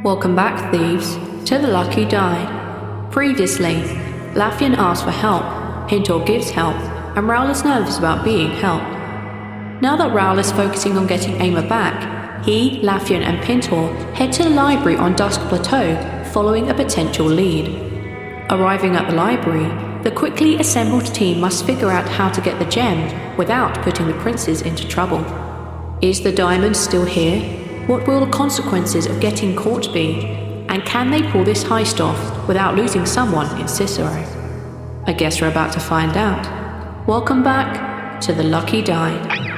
Welcome back, thieves, to The Lucky Die. Previously, Laffian asks for help, Pintor gives help, and Rhal is nervous about being helped. Now that Rhal is focusing on getting Aimer back, he, Laffian, and Pintor head to the library on Dusk Plateau, following a potential lead. Arriving at the library, the quickly assembled team must figure out how to get the gem without putting the princes into trouble. Is the diamond still here? What will the consequences of getting caught be? And can they pull this heist off without losing someone in Cicero? I guess we're about to find out. Welcome back to The Lucky Die.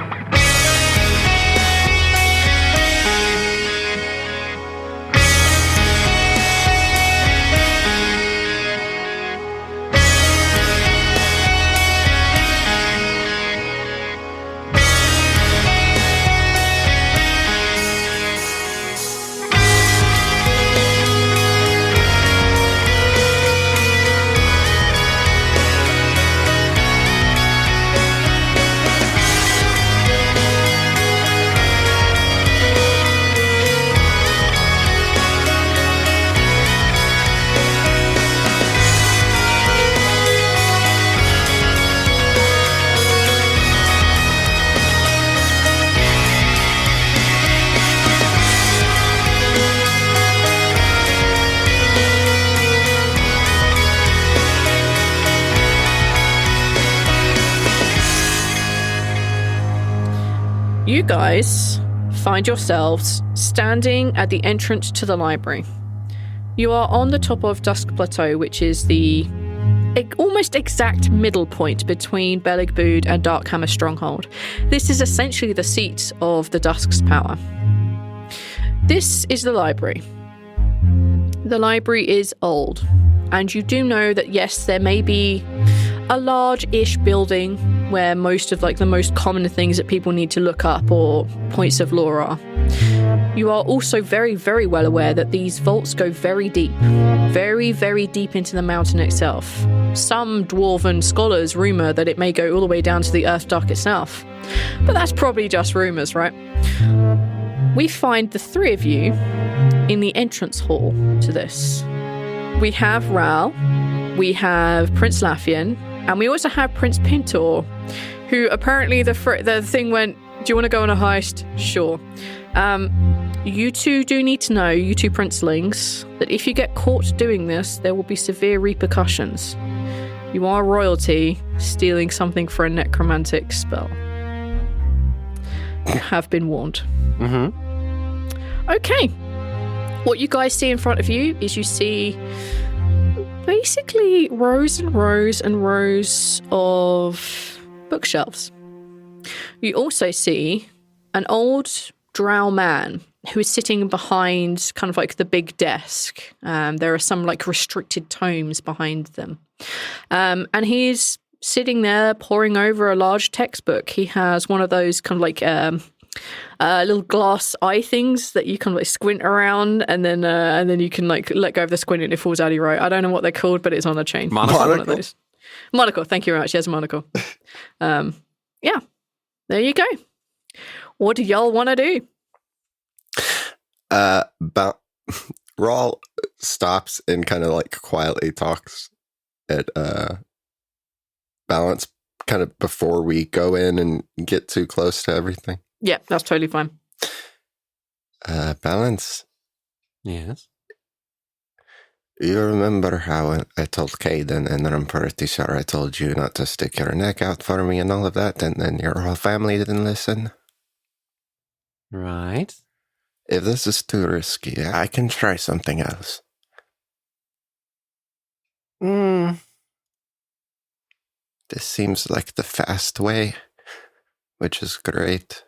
You guys find yourselves standing at the entrance to the library. You are on the top of Dusk Plateau, which is the almost exact middle point between Beligbud and Darkhammer Stronghold. This is essentially the seat of the Dusk's power. This is the library. The library is old, and you do know that, yes, there may be a large-ish building where most of the most common things that people need to look up or points of lore are. You are also very, very well aware that these vaults go very deep, very, very deep into the mountain itself. Some dwarven scholars rumour that it may go all the way down to the Earthdark itself. But that's probably just rumours, right? We find the three of you in the entrance hall to this. We have Rhal, we have Prince Laffian, and we also have Prince Pintor, who apparently the thing went, do you want to go on a heist? Sure. You two do need to know, you two princelings, that if you get caught doing this, there will be severe repercussions. You are royalty, stealing something for a necromantic spell. You have been warned. Mm-hmm. Okay. What you guys see in front of you is you see basically rows and rows and rows of bookshelves. You also see an old drow man who is sitting behind kind of the big desk. There are some restricted tomes behind them. And he's sitting there poring over a large textbook. He has one of those kind of little glass eye things that you can squint around, and then you can let go of the squint and it falls out of your eye. I don't know what they're called, but it's on a chain. Monocle. Monocle. Thank you very much. Yes, monocle. Yeah, there you go. What do y'all want to do? Rhal stops and kind of quietly talks at Balance kind of before we go in and get too close to everything. Yeah, that's totally fine. Balance. Yes. You remember how I told Caden, and I'm pretty sure I told you not to stick your neck out for me and all of that, and then your whole family didn't listen? Right. If this is too risky, I can try something else. This seems like the fast way, which is great.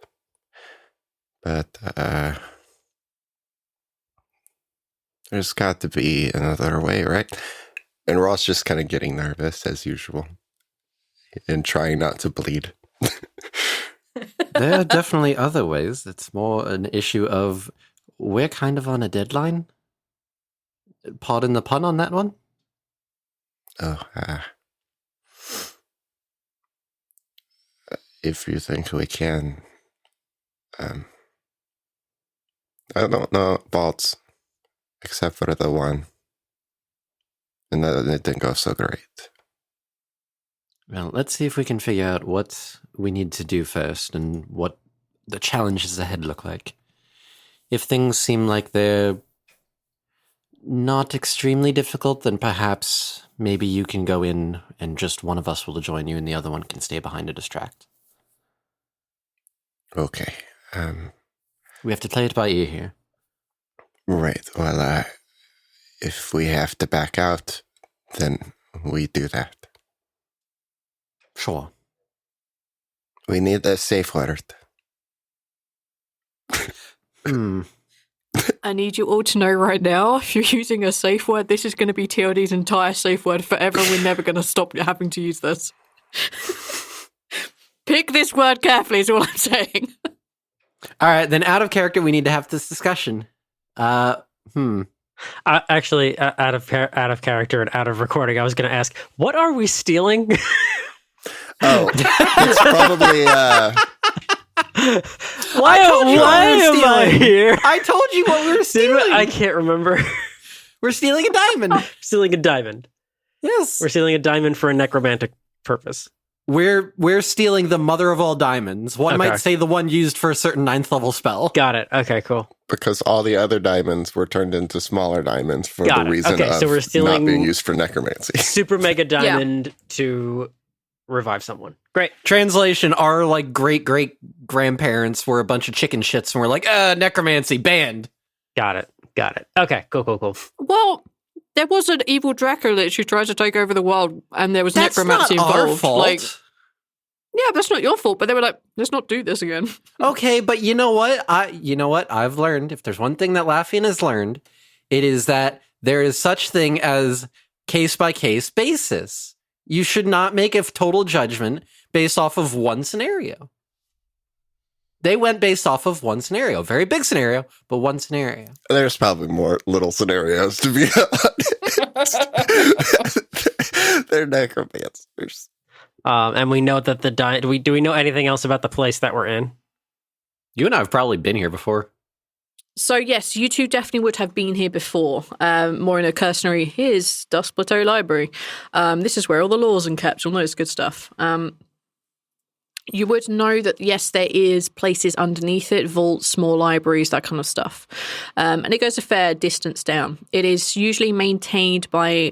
But, there's got to be another way, right? And Ross just kind of getting nervous, as usual, and trying not to bleed. There are definitely other ways. It's more an issue of we're kind of on a deadline. Pardon the pun on that one? Oh, if you think we can, I don't know, Baltz. except for the one. And it didn't go so great. Well, let's see if we can figure out what we need to do first and what the challenges ahead look like. If things seem like they're not extremely difficult, then perhaps maybe you can go in and just one of us will join you and the other one can stay behind to distract. Okay. We have to play it by ear here. Right. Well, if we have to back out, then we do that. Sure. We need a safe word. I need you all to know right now, if you're using a safe word, this is going to be TLD's entire safe word forever. We're never going to stop having to use this. Pick this word carefully is all I'm saying. All right, then out of character, we need to have this discussion. Actually, out of character and out of recording, I was going to ask, what are we stealing? Oh, it's probably, why am I here? I told you what we were stealing. I can't remember. We're stealing a diamond. Stealing a diamond. Yes. We're stealing a diamond for a necromantic purpose. We're stealing the mother of all diamonds. One Okay. might say the one used for a certain 9th level spell. Got it. Okay, cool. because all the other diamonds were turned into smaller diamonds for Got the it. reason Okay, of so we're stealing not being used for necromancy. Super mega diamond to revive someone. Great. Translation, our like great grandparents were a bunch of chicken shits and we're like, necromancy banned. Got it. Okay, cool. Well, there was an evil Dracolich who tried to take over the world, and there was That's necromancy not our involved. fault. Like, yeah, that's not your fault. But they were like, let's not do this again. Okay, but you know what? I've learned, if there's one thing that Laffian has learned, it is that there is such thing as case-by-case basis. You should not make a total judgment based off of one scenario. They went based off of one scenario. Very big scenario, but one scenario. There's probably more little scenarios, to be honest. They're necromancers. And we know that do we know anything else about the place that we're in? You and I have probably been here before. So yes, you two definitely would have been here before. More in a cursory, here's Dusk Plateau Library. This is where all the laws are kept, all those good stuff. You would know that, yes, there is places underneath it, vaults, small libraries, that kind of stuff. And it goes a fair distance down. It is usually maintained by,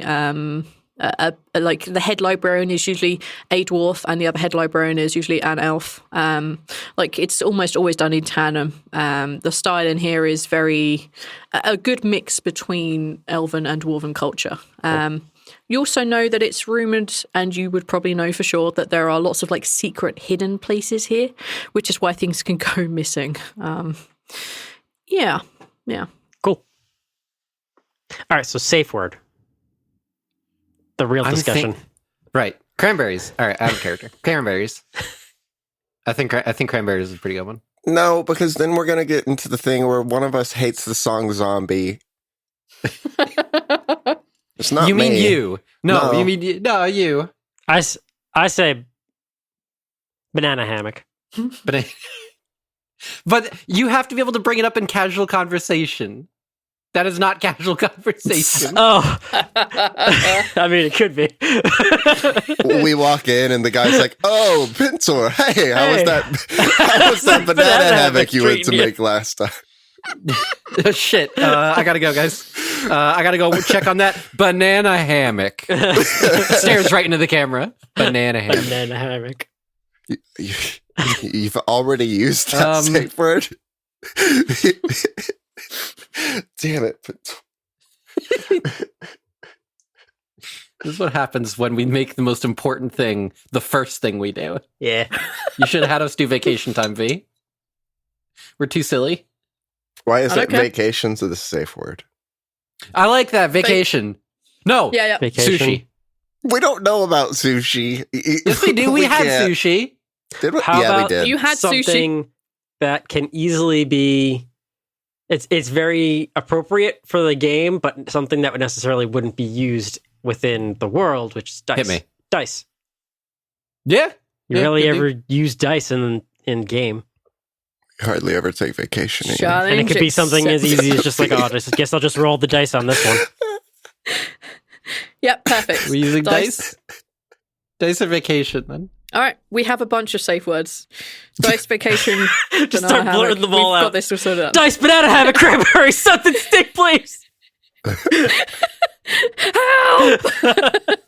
like, the head librarian is usually a dwarf and the other head librarian is usually an elf. Like, it's almost always done in tandem. The style in here is a good mix between elven and dwarven culture. You also know that it's rumored, and you would probably know for sure, that there are lots of like secret hidden places here, which is why things can go missing. Yeah. Cool. All right, so safe word. The real discussion. Right. Cranberries. All right, out of character. Cranberries. I think cranberries is a pretty good one. No, because then we're going to get into the thing where one of us hates the song Zombie. It's not You mean me. you? No, you mean you. No, you. I say banana hammock. But you have to be able to bring it up in casual conversation. That is not casual conversation. Oh, I mean, it could be. We walk in and the guy's like, "Oh, Pintor, hey, how was that banana hammock you went to make last time?" Oh, shit. I gotta go, guys. I gotta go check on that banana hammock. Stares right into the camera. Banana hammock. Banana hammock. You've already used that safe word. Damn it. This is what happens when we make the most important thing the first thing we do. Yeah. You should have had us do vacation time, V. We're too silly. Why is it Okay. vacations of the safe word? I like that. Vacation. No. Yeah. Vacation. Sushi. We don't know about sushi. Yes, we do. We had can't. sushi. Did we? How Yeah, we about did. You had sushi. something that can easily be. It's very appropriate for the game, but something that would necessarily wouldn't be used within the world, which is dice. Hit me. Dice. Yeah. You Yeah, rarely could ever use dice in game. Hardly ever take vacation. Challenge And it could be something as easy as just like, accepted. oh, I guess Challenge as easy as just like, oh, accepted. I guess I'll just roll the dice on this one. Yep, perfect. We're using dice? Dice or vacation, then? All right, we have a bunch of safe words. Dice, vacation, Just banana start hammock. blurting them all We've out. got this sorted out. Dice, banana, hammock, cranberry, something stick, please. Help!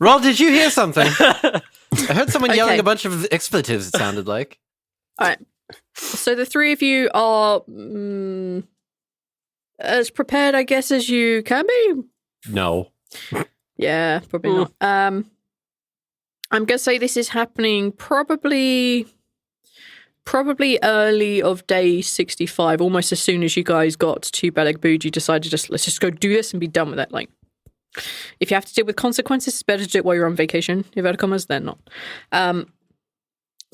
Rhal, did you hear something? I heard someone yelling Okay. a bunch of expletives, it sounded like. All right. So the three of you are as prepared, I guess, as you can be. No. Yeah, probably not. I'm gonna say this is happening probably early of day 65, almost as soon as you guys got to Beleg-Bood, you decided let's just go do this and be done with it. Like, if you have to deal with consequences, it's better to do it while you're on vacation. Inverted commas, then not.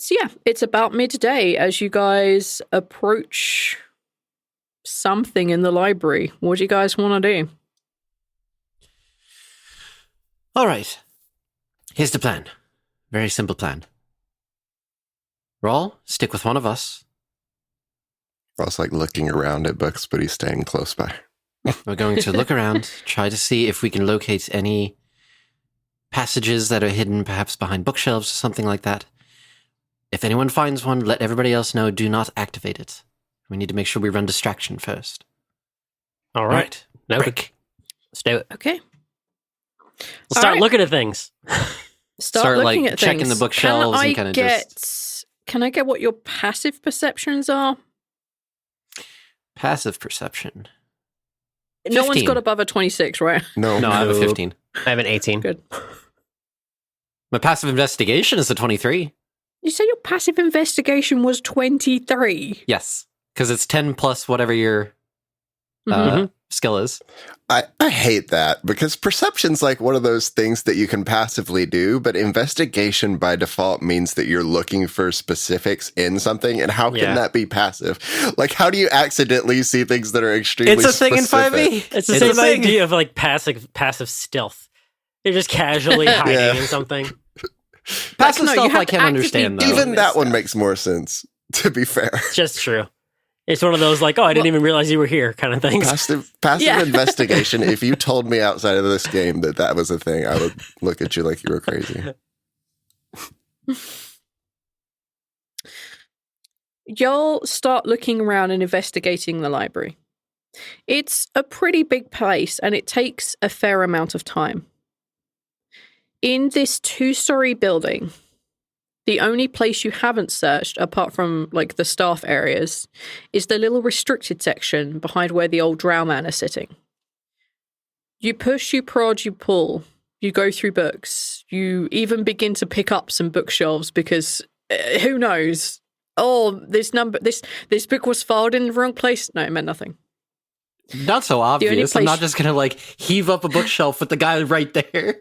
So yeah, it's about midday as you guys approach something in the library. What do you guys want to do? All right. Here's the plan. Very simple plan. Rhal, stick with one of us. Rhal's like looking around at books, but he's staying close by. We're going to look around, try to see if we can locate any passages that are hidden perhaps behind bookshelves or something like that. If anyone finds one, let everybody else know. Do not activate it. We need to make sure we run distraction first. All right. Noted. Break. Let's do it. Okay. We'll start right. looking at things. Start like, looking at checking things. the bookshelves Can and I kinda get, Can I get what your passive perceptions are? Passive perception. No one's 15. got above a 26, right? No, No, I have a 15. I have an 18. Good. My passive investigation is a 23. You say your passive investigation was 23. Yes, because it's 10 plus whatever your skill is. I hate that because perception's like one of those things that you can passively do, but investigation by default means that you're looking for specifics in something. And how can Yeah. that be passive? Like, how do you accidentally see things that are extremely It's a thing in specific? 5e. It's the It's a same thing. idea of like passive stealth. You're just casually hiding Yeah. in something. Passive no, you stuff have I to can actively understand, though. do Even this that one stuff. makes more sense, to be fair. It's just true. It's one of those like, oh, I didn't even realize you were here kind of things. Passive Yeah. investigation. If you told me outside of this game that was a thing, I would look at you like you were crazy. You'll start looking around and investigating the library. It's a pretty big place and it takes a fair amount of time. In this 2-story building, the only place you haven't searched, apart from like the staff areas, is the little restricted section behind where the old drow man is sitting. You push, you prod, you pull, you go through books, you even begin to pick up some bookshelves because who knows? Oh, this book was filed in the wrong place. No, it meant nothing. Not so obvious. I'm place- not just going to like heave up a bookshelf with the guy right there.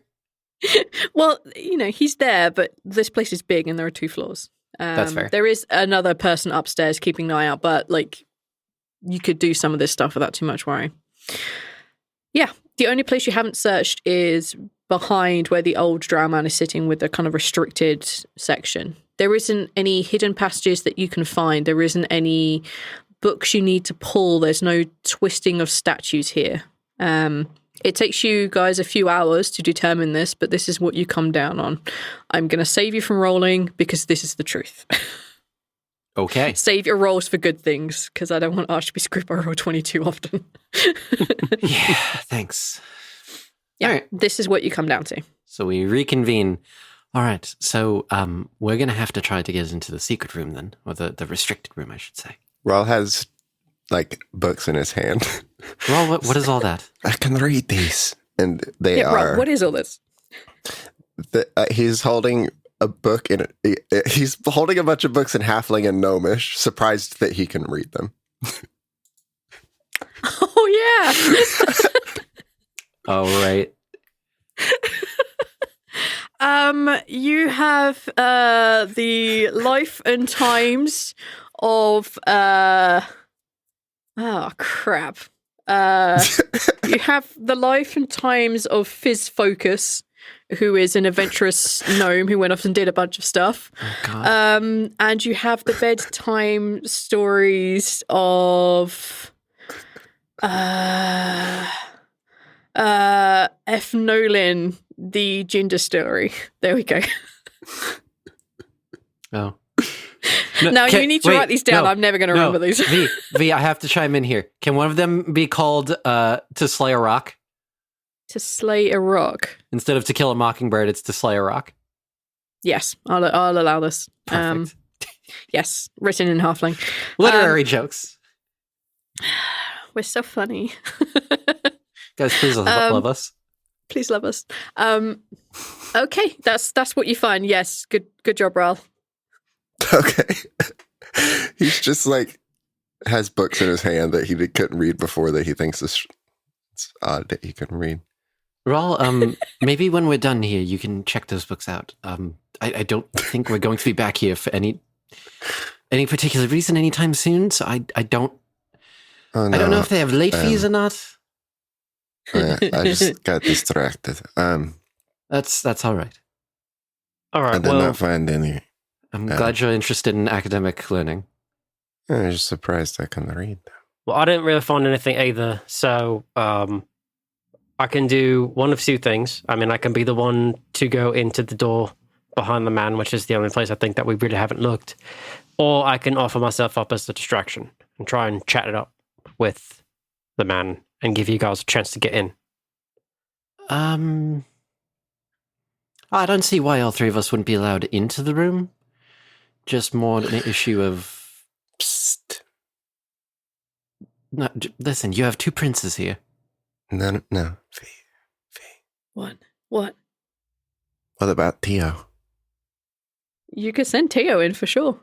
Well, he's there, but this place is big and there are 2 floors. That's fair. There is another person upstairs keeping an eye out, but like you could do some of this stuff without too much worry. Yeah, the only place you haven't searched is behind where the old drow man is sitting with the kind of restricted section. There isn't any hidden passages that you can find. There isn't any books you need to pull. There's no twisting of statues here. It takes you guys a few hours to determine this, but this is what you come down on. I'm going to save you from rolling because this is the truth. Okay. Save your rolls for good things because I don't want Arch to be screwed by roll 22 often. Yeah, thanks. Yeah, All right. this is what you come down to. So we reconvene. All right. So we're going to have to try to get into the secret room then, or the restricted room, I should say. Rhal has like books in his hand. Well, what is all that? I can read these, and they Yeah, are. Rob, what is all this? He's holding a book in. He's holding a bunch of books in Halfling and Gnomish, surprised that he can read them. Oh, yeah. Oh, right. You have the life and times of oh crap. You have the life and times of Fizz Focus, who is an adventurous gnome who went off and did a bunch of stuff. Oh, God. And you have the bedtime stories of F. Nolan, the gin distillery. There we go. Oh. Now you need to write these down. I'm never going to remember these. V, I have to chime in here. Can one of them be called To Slay a Rock? To slay a rock. Instead of To Kill a Mockingbird, it's To Slay a Rock. Yes, I'll allow this. Perfect. Yes, written in halfling. Literary jokes. We're so funny. Guys, please love us. Please love us. Okay, that's what you find. Yes, good job, Rhal. Okay. He's just like has books in his hand that he couldn't read before that he thinks it's odd that he couldn't read. Rhal, maybe when we're done here, you can check those books out. I don't think we're going to be back here for any particular reason anytime soon. So I don't. Oh, no. I don't know if they have late fees or not. I just got distracted. That's all right. All right. I did not find any. I'm glad you're interested in academic learning. I was just surprised I couldn't read. Well, I didn't really find anything either. So I can do one of two things. I mean, I can be the one to go into the door behind the man, which is the only place I think that we really haven't looked. Or I can offer myself up as a distraction and try and chat it up with the man and give you guys a chance to get in. I don't see why all three of us wouldn't be allowed into the room. Just more an issue of... Psst. No, listen, you have two princes here. No. V. What? What about Theo? You could send Theo in for sure.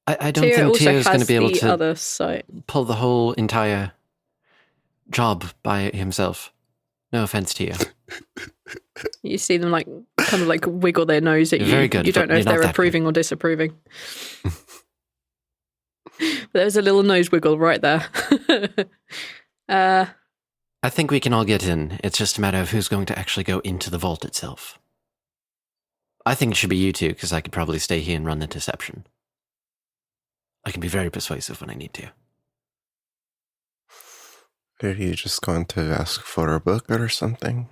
I don't think Theo's going to be able to other side. pull the whole entire job by himself. No offense, Theo. You see them kind of wiggle their nose at you. Very good. You don't know if they're approving or disapproving. There's a little nose wiggle right there. I think we can all get in. It's just a matter of who's going to actually go into the vault itself. I think it should be you two, because I could probably stay here and run the deception. I can be very persuasive when I need to. Are you just going to ask for a book or something?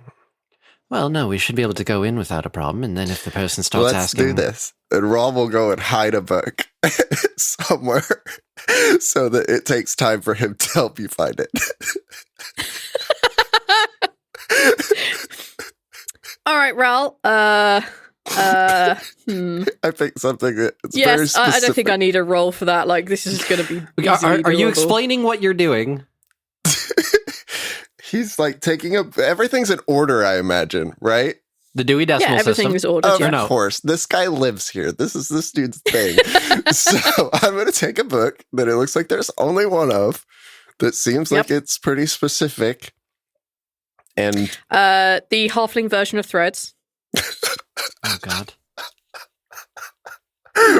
Well, no, we should be able to go in without a problem, and then if the person starts asking... Let's do this. And Rhal will go and hide a book somewhere so that it takes time for him to help you find it. All right, Rhal. I think something that's very specific. I don't think I need a roll for that. This is going to be Are you explaining what you're doing? He's taking everything's in order, I imagine, right? The Dewey Decimal System? Everything is ordered. Of course. This guy lives here. This is this dude's thing. So I'm going to take a book that it looks like there's only one of that seems like it's pretty specific. And the halfling version of Threads. Oh, God.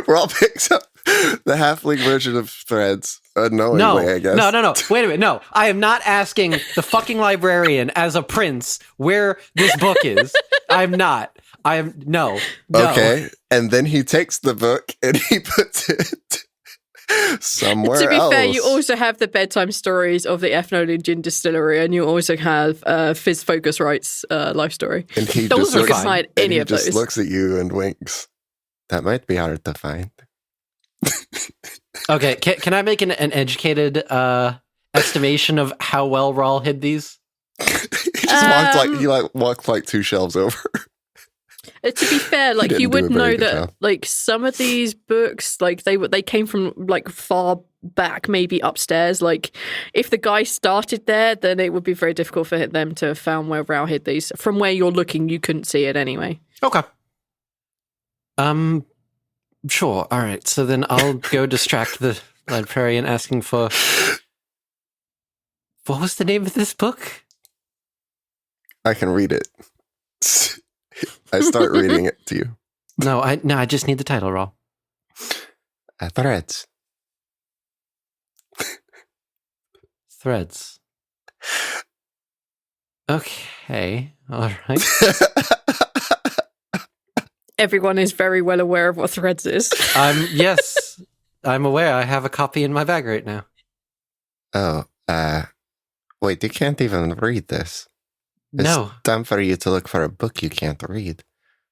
Rhal picks up the halfling version of Threads. Unknowingly, I guess. No. Wait a minute. No, I am not asking the fucking librarian as a prince where this book is. I'm not. No. Okay. And then he takes the book and he puts it somewhere else. To be fair, you also have the bedtime stories of the F. Nolan Gin Distillery, and you also have Fizz Focus Rights life story. And he Don't just look aside any of those. Just looks at you and winks. That might be hard to find. Okay, can I make an educated estimation of how well Rhal hid these? He just walked 2 shelves over. To be fair, you would know that some of these books, they came from far back, maybe upstairs. If the guy started there, then it would be very difficult for them to have found where Rhal hid these. From where you're looking, you couldn't see it anyway. Okay. Sure. All right. So then I'll go distract the librarian asking for... What was the name of this book? I can read it. I start reading it to you. No, I just need the title, Rhal. Threads. Threads. Okay. Okay, all right. Everyone is very well aware of what Threads is. Yes, I'm aware. I have a copy in my bag right now. Oh, wait, you can't even read this. No. It's time for you to look for a book you can't read.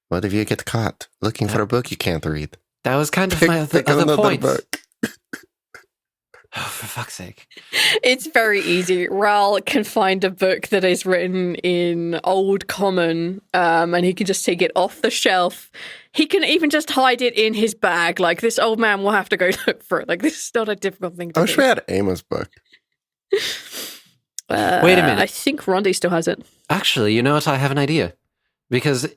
What if you get caught looking for a book you can't read? That was kind of my Pick other another point. book. Oh, for fuck's sake. It's very easy. Rhal can find a book that is written in Old Common, and he can just take it off the shelf. He can even just hide it in his bag. Like, this old man will have to go look for it. Like, this is not a difficult thing to do. I wish we had Amos' book. Wait a minute. I think Rondi still has it. Actually, you know what? I have an idea. Because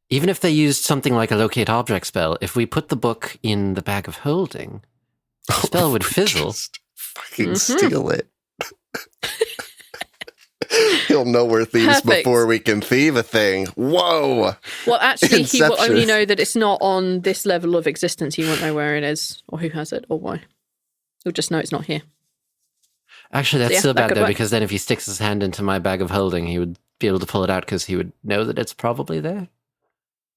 even if they used something like a locate object spell, if we put the book in the bag of holding, the spell would fizzle. Just fucking steal it. He'll know we're thieves Perfect. before we can thieve a thing. Whoa! Well, actually, he will Inception. only know that it's not on this level of existence. He won't know where it is, or who has it, or why. He'll just know it's not here. Actually, that's Yeah, still that bad, could though, work. because then if he sticks his hand into my bag of holding, he would be able to pull it out because he would know that it's probably there.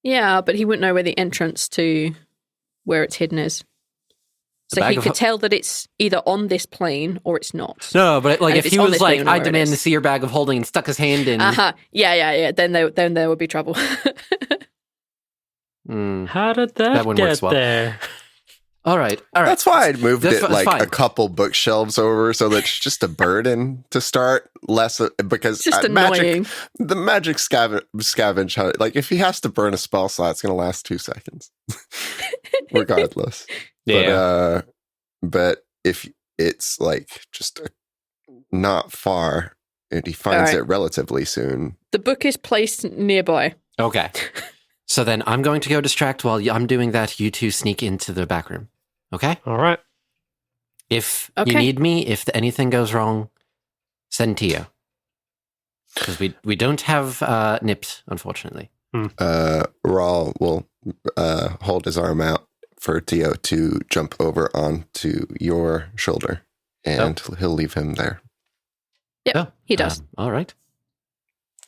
Yeah, but he wouldn't know where the entrance to where it's hidden is. The So bag he of could tell that it's either on this plane or it's not. No, but like And if if he it's on was this like, thing, we'll know I where it demand to is. see your bag of holding and stuck his hand in. Yeah. Then there would be trouble. How did That that, one works get well. there? All right. That's why I moved That's it like fine. a couple bookshelves over so that it's just a burden to start. Less because It's just annoying. the magic scavenge hunt. Like if he has to burn a spell slot, it's going to last 2 seconds, regardless. Yeah. But if it's like just not far, and he finds All right. it relatively soon. The book is placed nearby. Okay. So then I'm going to go distract while I'm doing that. You two sneak into the back room. Okay? All right. If Okay. you need me, if anything goes wrong, send Tio. Because we don't have Nips, unfortunately. Rhal will hold his arm out for Tio to jump over onto your shoulder, and he'll leave him there Yep, he does. All right.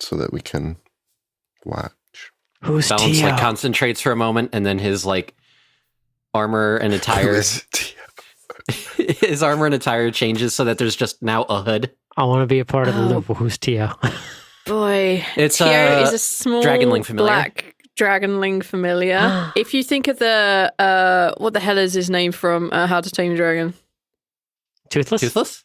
so that we can watch. Who's Balance Tio? like concentrates for a moment, and then his like armor and Who attire, is Tio? his armor and attire changes so that there's just now a hood. I want to be a part of the Oh. loop. Who's Tio? Boy, It's Tio is a small dragonling familiar. black dragonling familiar. If you think of the what the hell is his name from How to Tame a Dragon? Toothless? Toothless.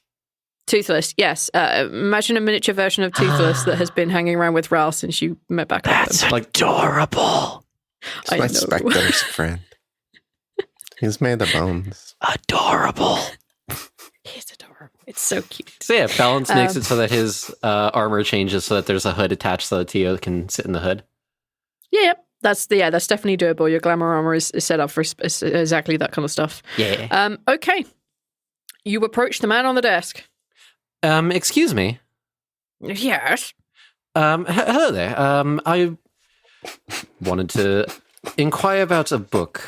Toothless, yes. Imagine a miniature version of Toothless that has been hanging around with Rhal since you met back up with That's him. Like- adorable. It's I my know. Spectre's friend. He's made of bones. Adorable. He's adorable. It's so cute. So yeah, Balance makes it so that his armor changes so that there's a hood attached so that Tio can sit in the hood. Yeah, that's definitely doable. Your glamour armor is set up for exactly that kind of stuff. Yeah. Okay. You approach the man on the desk. Excuse me. Yes. Hello there. I wanted to inquire about a book.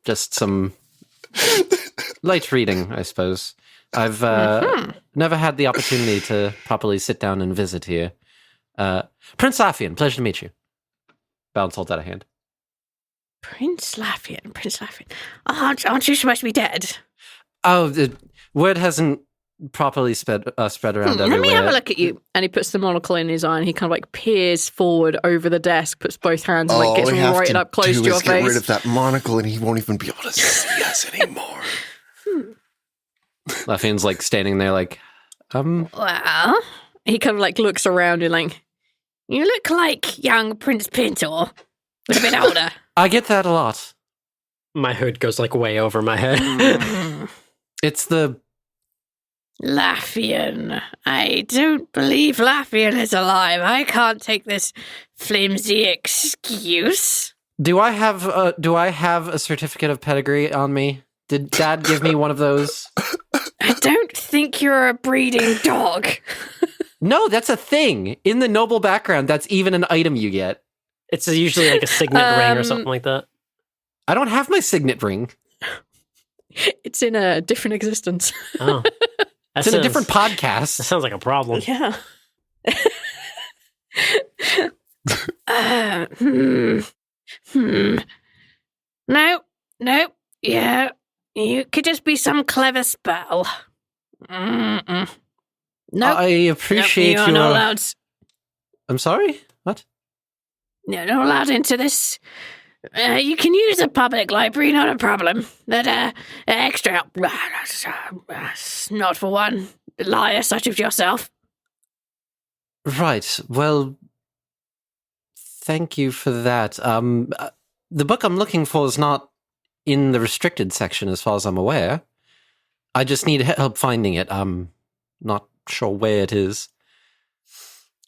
Just some light reading, I suppose. I've never had the opportunity to properly sit down and visit here. Prince Laffian, pleasure to meet you. Balance holds out a hand. Prince Laffian. Aren't you supposed to be dead? Oh, the word hasn't properly spread around everywhere. Let me have a look at you. And he puts the monocle in his eye and he kind of like peers forward over the desk, puts both hands and like gets right up close to your Get rid face. of that monocle, and he won't even be able to see us anymore. Laffian's like standing there like, Well, he kind of like looks around and like, you look like young Prince Pintor, but a bit older. I get that a lot. My hood goes like way over my head. It's the Laffian. I don't believe Laffian is alive. I can't take this flimsy excuse. Do I have a certificate of pedigree on me? Did Dad give me one of those? I don't think you're a breeding dog. No, that's a thing. In the noble background, that's even an item you get. It's usually like a signet ring or something like that. I don't have my signet ring. It's in a different existence. Oh. It's in a different That podcast. sounds like a problem. Yeah. No. Yeah. You could just be some clever spell. No. I appreciate you're your... not allowed. I'm sorry? What? You're not allowed into this. You can use a public library, not a problem. But extra, not for one liar such as yourself. Right. Well, thank you for that. The book I'm looking for is not in the restricted section as far as I'm aware. I just need help finding it. I'm not sure where it is.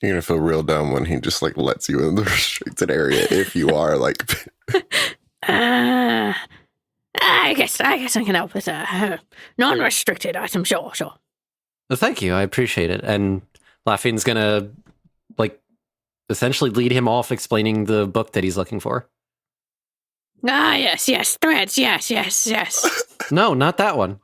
You're gonna feel real dumb when he just like lets you in the restricted area if you are like. I guess I can help with a non-restricted item. Sure. Well, thank you. I appreciate it. And Laufey's gonna like essentially lead him off explaining the book that he's looking for. Yes, threads, yes. No, not that one.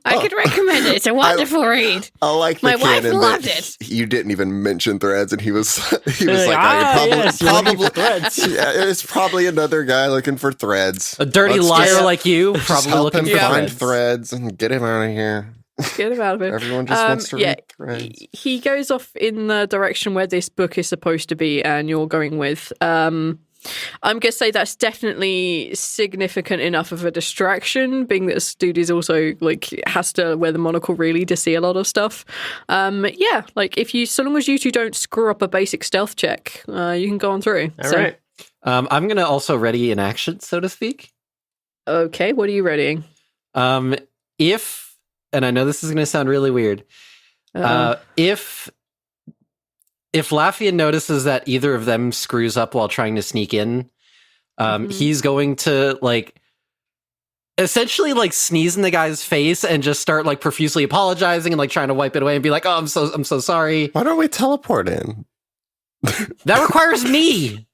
I could recommend it. It's a wonderful read. I like my wife canon loved that it. You didn't even mention threads, and he was like, yes, you're looking probably for threads. Yeah, it's probably another guy looking for threads. A dirty Let's liar just- like you, just probably help looking him for find threads. threads and get him out of here. Get him out of it. Everyone just wants to read threads. He goes off in the direction where this book is supposed to be, and you're going with. I'm going to say that's definitely significant enough of a distraction, being that this dude is also like has to wear the monocle really to see a lot of stuff. Yeah, like so long as you two don't screw up a basic stealth check, you can go on through. All right. I'm going to also ready an action, so to speak. Okay, what are you readying? If, and I know this is going to sound really weird, if Lafayette notices that either of them screws up while trying to sneak in, he's going to like essentially like sneeze in the guy's face and just start like profusely apologizing and like trying to wipe it away and be like, "Oh, I'm so sorry." Why don't we teleport in? That requires me.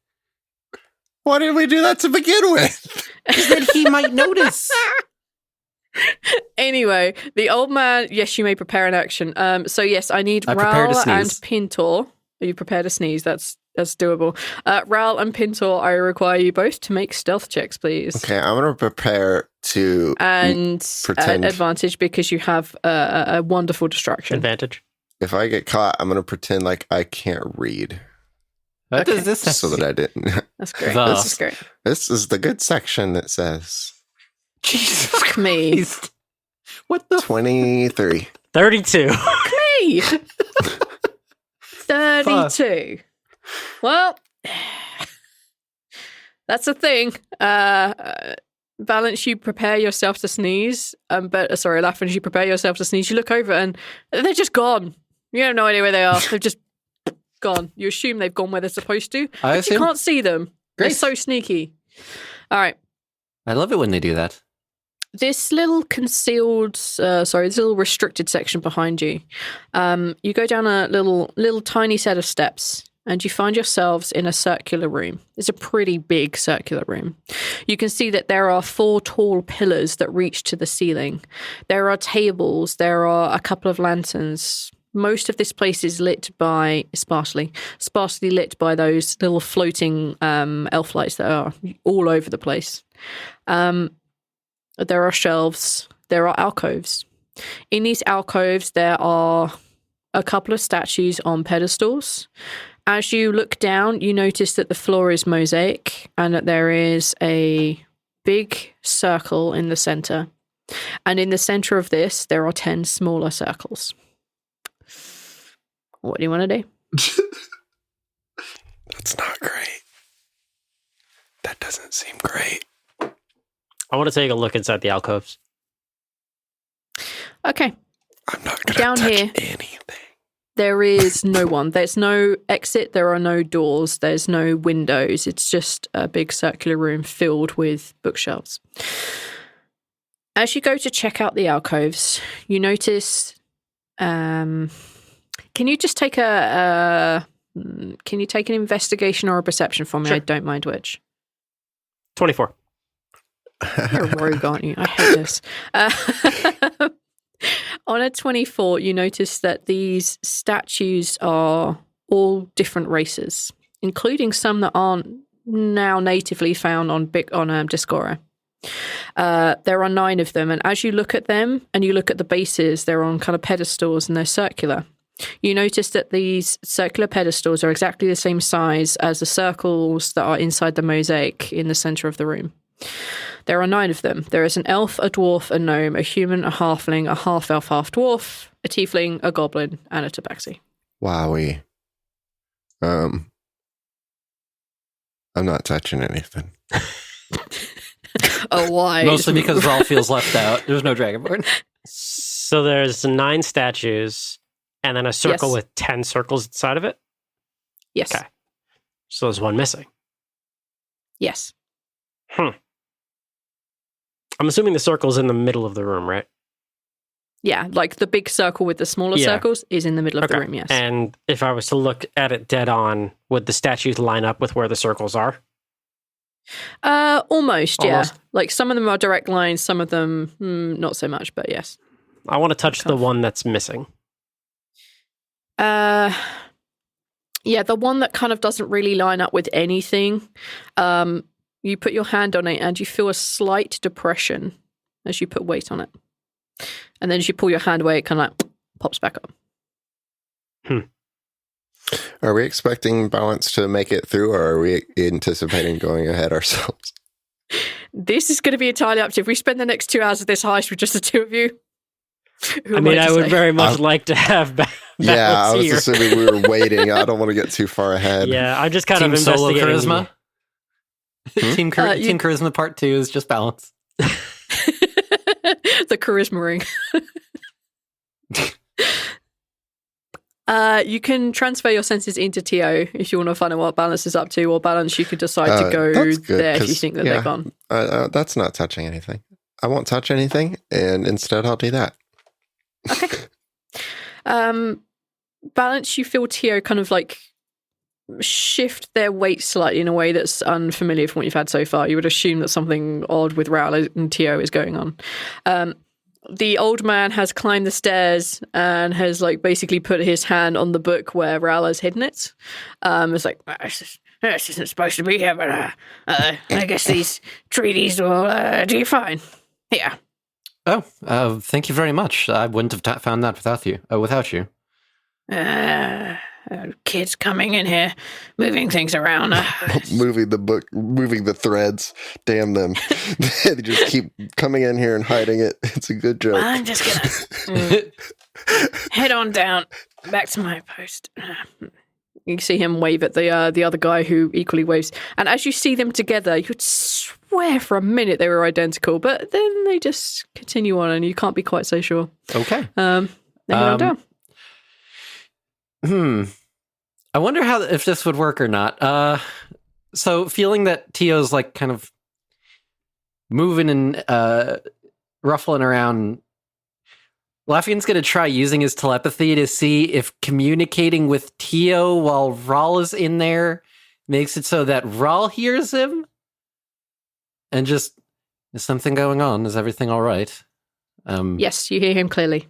Why didn't we do that to begin with? Because then he might notice. Anyway, the old man. Yes, you may prepare an action. So yes, I need Rhal and Pintor. Are you prepared to sneeze? That's doable. Rhal and Pintor, I require you both to make stealth checks, please. Okay, I'm going to prepare to pretend. Advantage because you have a wonderful distraction. Advantage. If I get caught, I'm going to pretend like I can't read. What does this so that I didn't. That's great. That's great. This is the good section that says Jesus Fuck me. Christ. What the 23. 32. Fuck me. 32. Well, that's a thing. Balance, you prepare yourself to sneeze. Laughing as you prepare yourself to sneeze, you look over and they're just gone. You have no idea where they are. They've just gone. You assume they've gone where they're supposed to. But you can't see them. They're so sneaky. All right. I love it when they do that. This little this little restricted section behind you, you go down a little tiny set of steps and you find yourselves in a circular room. It's a pretty big circular room. You can see that there are 4 tall pillars that reach to the ceiling. There are tables. There are a couple of lanterns. Most of this place is lit by sparsely lit by those little floating elf lights that are all over the place. There are shelves. There are alcoves. In these alcoves, there are a couple of statues on pedestals. As you look down, you notice that the floor is mosaic and that there is a big circle in the center. And in the center of this, there are 10 smaller circles. What do you want to do? That's not great. That doesn't seem great. I want to take a look inside the alcoves. Okay. I'm not going to Down touch here. anything. There is no one. There's no exit. There are no doors. There's no windows. It's just a big circular room filled with bookshelves. As you go to check out the alcoves, you notice... can you just take can you take an investigation or a perception for me? Sure. I don't mind which. 24. You're a rogue, aren't you? I hate this. On a 24, you notice that these statues are all different races, including some that aren't now natively found on Discora. There are 9 of them, and as you look at them and you look at the bases, they're on kind of pedestals and they're circular. You notice that these circular pedestals are exactly the same size as the circles that are inside the mosaic in the center of the room. There are 9 of them. There is an elf, a dwarf, a gnome, a human, a halfling, a half-elf, half-dwarf, a tiefling, a goblin, and a tabaxi. Wowie. I'm not touching anything. Oh, why? Mostly because Rhal feels left out. There's no dragonborn. So there's 9 statues, and then a circle Yes. with 10 circles inside of it? Yes. Okay. So there's one missing. Yes. I'm assuming the circle's in the middle of the room, right? Yeah, like the big circle with the smaller Yeah. circles is in the middle of the Okay. room, yes. And if I was to look at it dead on, would the statues line up with where the circles are? Almost, yeah. Almost. Like some of them are direct lines, some of them not so much, but yes. I want to touch the Cuff. one that's missing. Yeah, the one that kind of doesn't really line up with anything. You put your hand on it and you feel a slight depression as you put weight on it. And then as you pull your hand away, it kind of like pops back up. Are we expecting balance to make it through, or are we anticipating going ahead ourselves? This is going to be entirely up to you. If we spend the next 2 hours of this heist with just the 2 of you, who I am mean, I to would say? very much like to have Yeah, I was here. assuming we were waiting. I don't want to get too far ahead. Yeah, I'm just kind Team of solo investigating. charisma. Team charisma part 2 is just balance. The charisma ring. You can transfer your senses into TO if you want to find out what balance is up to, or balance you could decide to go that's good, there if you 'cause, think that yeah, they're gone. That's not touching anything. I won't touch anything, and instead I'll do that. Balance, you feel TO kind of like shift their weight slightly in a way that's unfamiliar from what you've had so far. You would assume that something odd with Rhal and TO is going on. The old man has climbed the stairs and has like basically put his hand on the book where Rhal has hidden it. It's like, this isn't supposed to be here, but I guess these treaties will do you fine. Yeah. Oh, thank you very much. I wouldn't have found that without you. Kids coming in here, moving things around. Moving the book, moving the threads. Damn them. They just keep coming in here and hiding it. It's a good joke. I'm just gonna head on down back to my post. You see him wave at the other guy who equally waves. And as you see them together, you'd swear for a minute they were identical, but then they just continue on and you can't be quite so sure. Okay. They head on down. I wonder if this would work or not. So feeling that Tio's like kind of moving and ruffling around, Lafian's going to try using his telepathy to see if communicating with Tio while Rhal is in there makes it so that Rhal hears him. And just, is something going on? Is everything all right? Yes, you hear him clearly.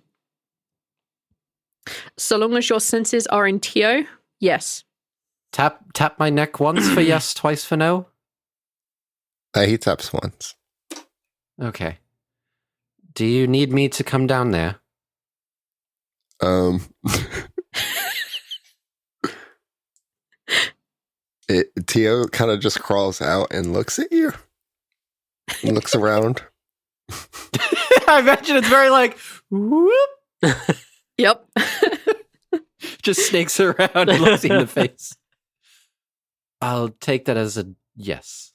So long as your senses are in Tio, yes. Tap my neck once for yes, twice for no. He taps once. Okay. Do you need me to come down there? Tio kind of just crawls out and looks at you. He looks around. I imagine it's very like, whoop. Yep. Just snakes around and looks in the face. I'll take that as a yes.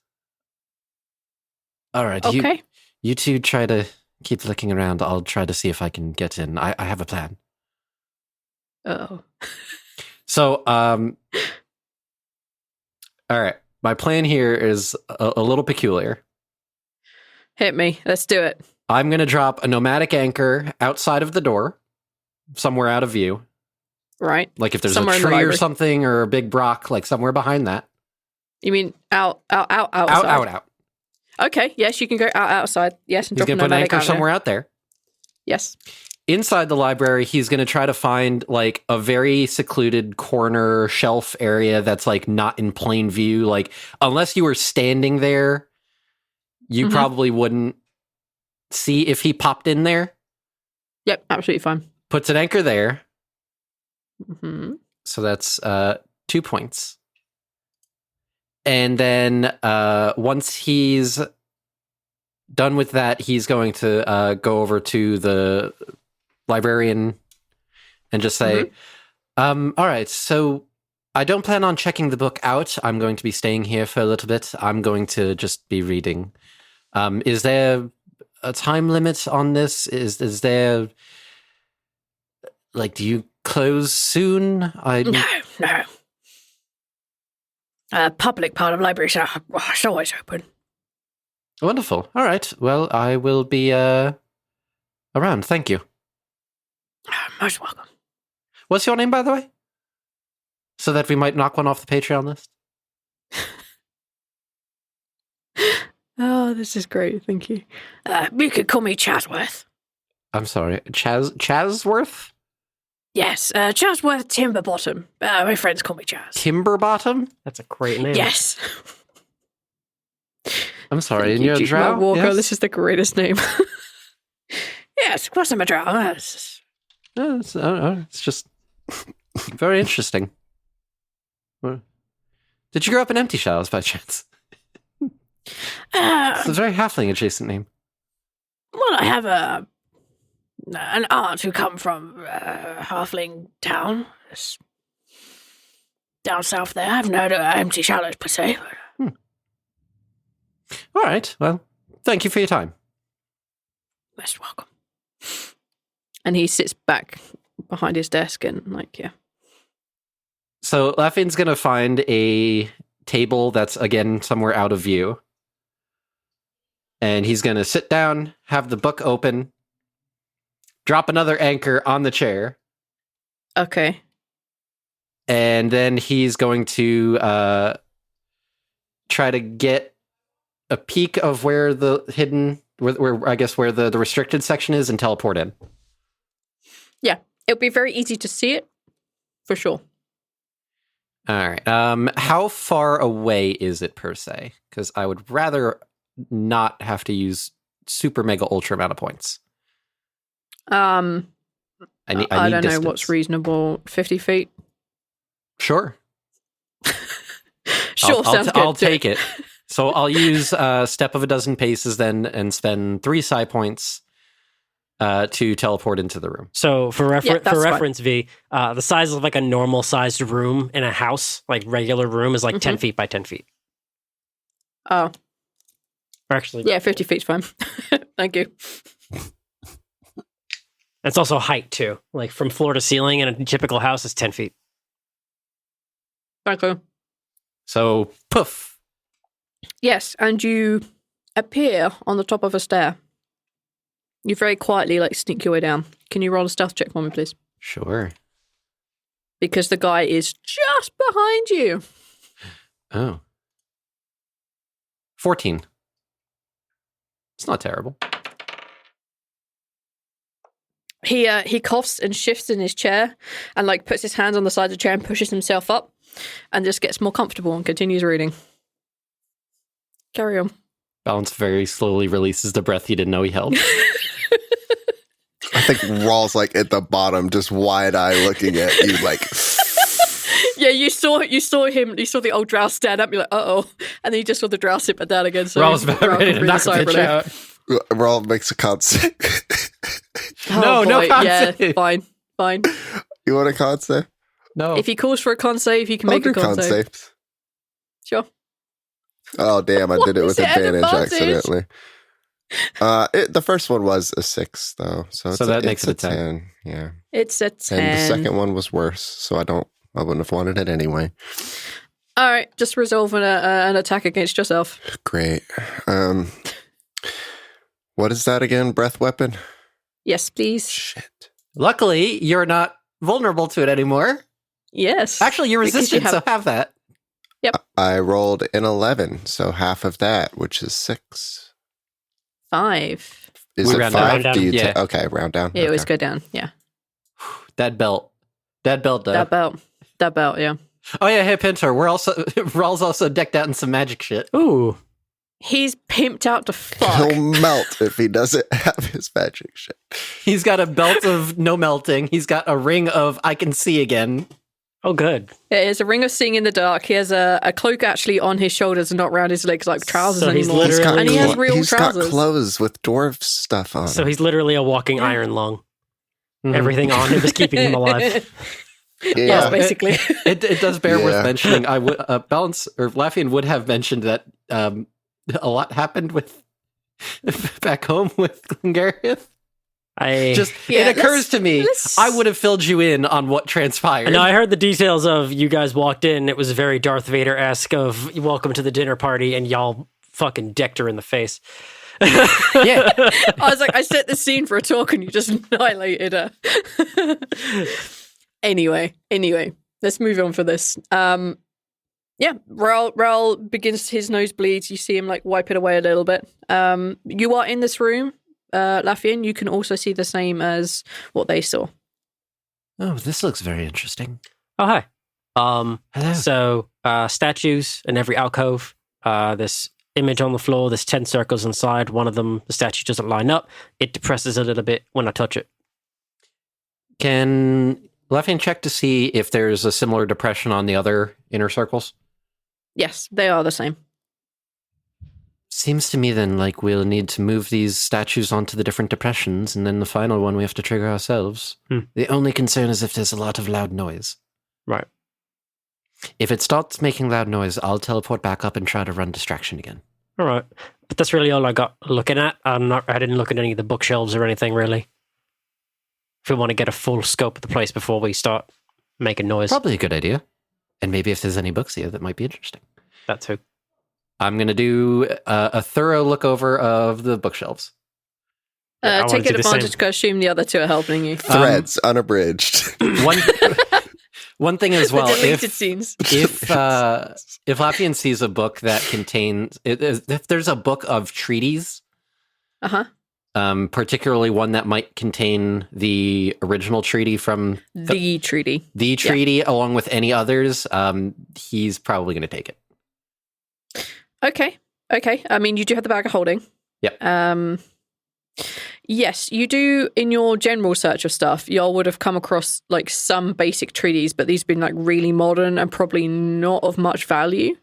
All right. Okay. You two try to keep looking around. I'll try to see if I can get in. I have a plan. Oh. So, all right. My plan here is a little peculiar. Hit me. Let's do it. I'm going to drop a nomadic anchor outside of the door, somewhere out of view. Right. Like if there's Somewhere a in the tree or library. something or a big rock, like somewhere behind that. You mean outside? Out. Okay. Yes, you can go outside. Yes, and He's drop going a to put an nomadic anchor out there. somewhere out there. Yes. inside the library, he's going to try to find like a very secluded corner shelf area that's like not in plain view. Like, unless you were standing there, you probably wouldn't see if he popped in there. Yep, absolutely fine. Puts an anchor there. Mm-hmm. So that's 2 points. And then once he's done with that, he's going to go over to the librarian and just say, all right, so I don't plan on checking the book out. I'm going to be staying here for a little bit. I'm going to just be reading. Is there a time limit on this? Is there, like, do you close soon? No. Public part of library, so it's always open. Wonderful. All right. Well, I will be around. Thank you. Most welcome. What's your name, by the way? So that we might knock one off the Patreon list. Oh, this is great. Thank you. You could call me Chasworth. I'm sorry. Chasworth? Yes, Chasworth Timberbottom. My friends call me Chas. Timberbottom? That's a great name. Yes. I'm sorry. And you're a drow? Walker, Yes? this is the greatest name. Yes, of course I'm a drow. It's just very interesting. Did you grow up in Empty Shadows by chance? It's a very halfling adjacent name. Well, I have an aunt who come from Halfling Town. It's down south there. I haven't heard of Empty Shadows per se. All right. Well, thank you for your time. Most welcome. And he sits back behind his desk and yeah. So Laffine's going to find a table that's, again, somewhere out of view. And he's going to sit down, have the book open, drop another anchor on the chair. Okay. And then he's going to try to get a peek of where the hidden, where I guess where the restricted section is, and teleport in. Yeah, it'll be very easy to see it, for sure. All right. How far away is it per se? Because I would rather not have to use super mega ultra amount of points. I need don't know distance. what's reasonable. 50 feet. Sure. Sure, sounds good. I'll take it. So I'll use step of a dozen paces then, and spend 3 psi points to teleport into the room. So for that's reference, V, the size of like a normal sized room in a house, like regular room, is like 10 feet by 10 feet. Oh. Or actually, Yeah, 50 feet's fine. Thank you. it's also height too. Like from floor to ceiling in a typical house is 10 feet. Thank you. So, poof. Yes, and you appear on the top of a stair. You very quietly sneak your way down. Can you roll a stealth check for me, please? Sure. Because the guy is just behind you. Oh. 14. It's not terrible. He coughs and shifts in his chair and puts his hands on the side of the chair and pushes himself up and just gets more comfortable and continues reading. Carry on. Balance very slowly releases the breath he didn't know he held. I think Rhal's at the bottom, just wide eye looking at you, Yeah, you saw him. You saw the old drow stand up. You're like, uh-oh, and then you just saw the drow sit back down again. So Rhal's about ready to knock a bitch out. Rhal makes a con save. Oh, no con yeah, save. Fine. You want a con save? No. If he calls for a con save, he can I'll make a do con save. saves. Sure. Oh, damn, I Why did it is with it an advantage advantage? accidentally. The first one was a 6, though. So that makes it's it a 10. Yeah. It's a 10. And the second one was worse, so I wouldn't have wanted it anyway. All right, just resolve an attack against yourself. Great. What is that again? Breath weapon? Yes, please. Shit. Luckily, you're not vulnerable to it anymore. Yes. Actually, you're Because you resistant, so have that. I rolled an 11, so half of that, which is 6. 5. Is We it round 5? down. Do you Yeah. okay, round down. Yeah, it always Okay. go down. Yeah. That belt, though. That belt, yeah. Oh yeah, hey Pintor, we're also Rhal's also decked out in some magic shit. Ooh. He's pimped out to fuck. He'll melt if he doesn't have his magic shit. He's got a belt of no melting. He's got a ring of I can see again. Oh, good. It is a ring of seeing in the dark. He has a cloak actually on his shoulders and not around his legs like trousers So he's anymore. literally- And he has real He's trousers. got clothes with dwarf stuff on. So him. he's literally a walking iron lung. Mhm. Everything on him is keeping him alive. Yes, yeah. basically. It does bear Yeah. worth mentioning. I would Laffian would have mentioned that a lot happened with back home with Glengareth. It occurs to me I would have filled you in on what transpired. No, I heard the details of you guys walked in. It was very Darth Vader-esque of welcome to the dinner party, and y'all fucking decked her in the face. Yeah. I was like, I set the scene for a talk and you just annihilated her. Anyway, let's move on for this. Yeah, Rhal begins his nosebleeds. You see him like wipe it away a little bit. You are in this room, Laffian. You can also see the same as what they saw. Oh, this looks very interesting. Oh, hi. Hello. So, statues in every alcove. This image on the floor, there's 10 circles inside. One of them, the statue doesn't line up. It depresses a little bit when I touch it. Can Laffian check to see if there's a similar depression on the other inner circles? Yes, they are the same. Seems to me then like we'll need to move these statues onto the different depressions, and then the final one we have to trigger ourselves. The only concern is if there's a lot of loud noise. Right. If it starts making loud noise, I'll teleport back up and try to run distraction again. All right. But that's really all I got looking at. I didn't look at any of the bookshelves or anything, really. If we want to get a full scope of the place before we start making noise. Probably a good idea. And maybe if there's any books here that might be interesting. That too. I'm going to do a thorough look over of the bookshelves. I wanna Take do the same. advantage because I assume the other two are helping you. Threads unabridged. One thing as well, the deleted if scenes. Laffian sees a book that contains, if there's a book of treaties, particularly one that might contain the original treaty from The treaty. along with any others, he's probably going to take it. Okay. I mean, you do have the bag of holding. Yep. Yes, you do. In your general search of stuff, y'all would have come across like some basic treaties, but these have been like really modern and probably not of much value.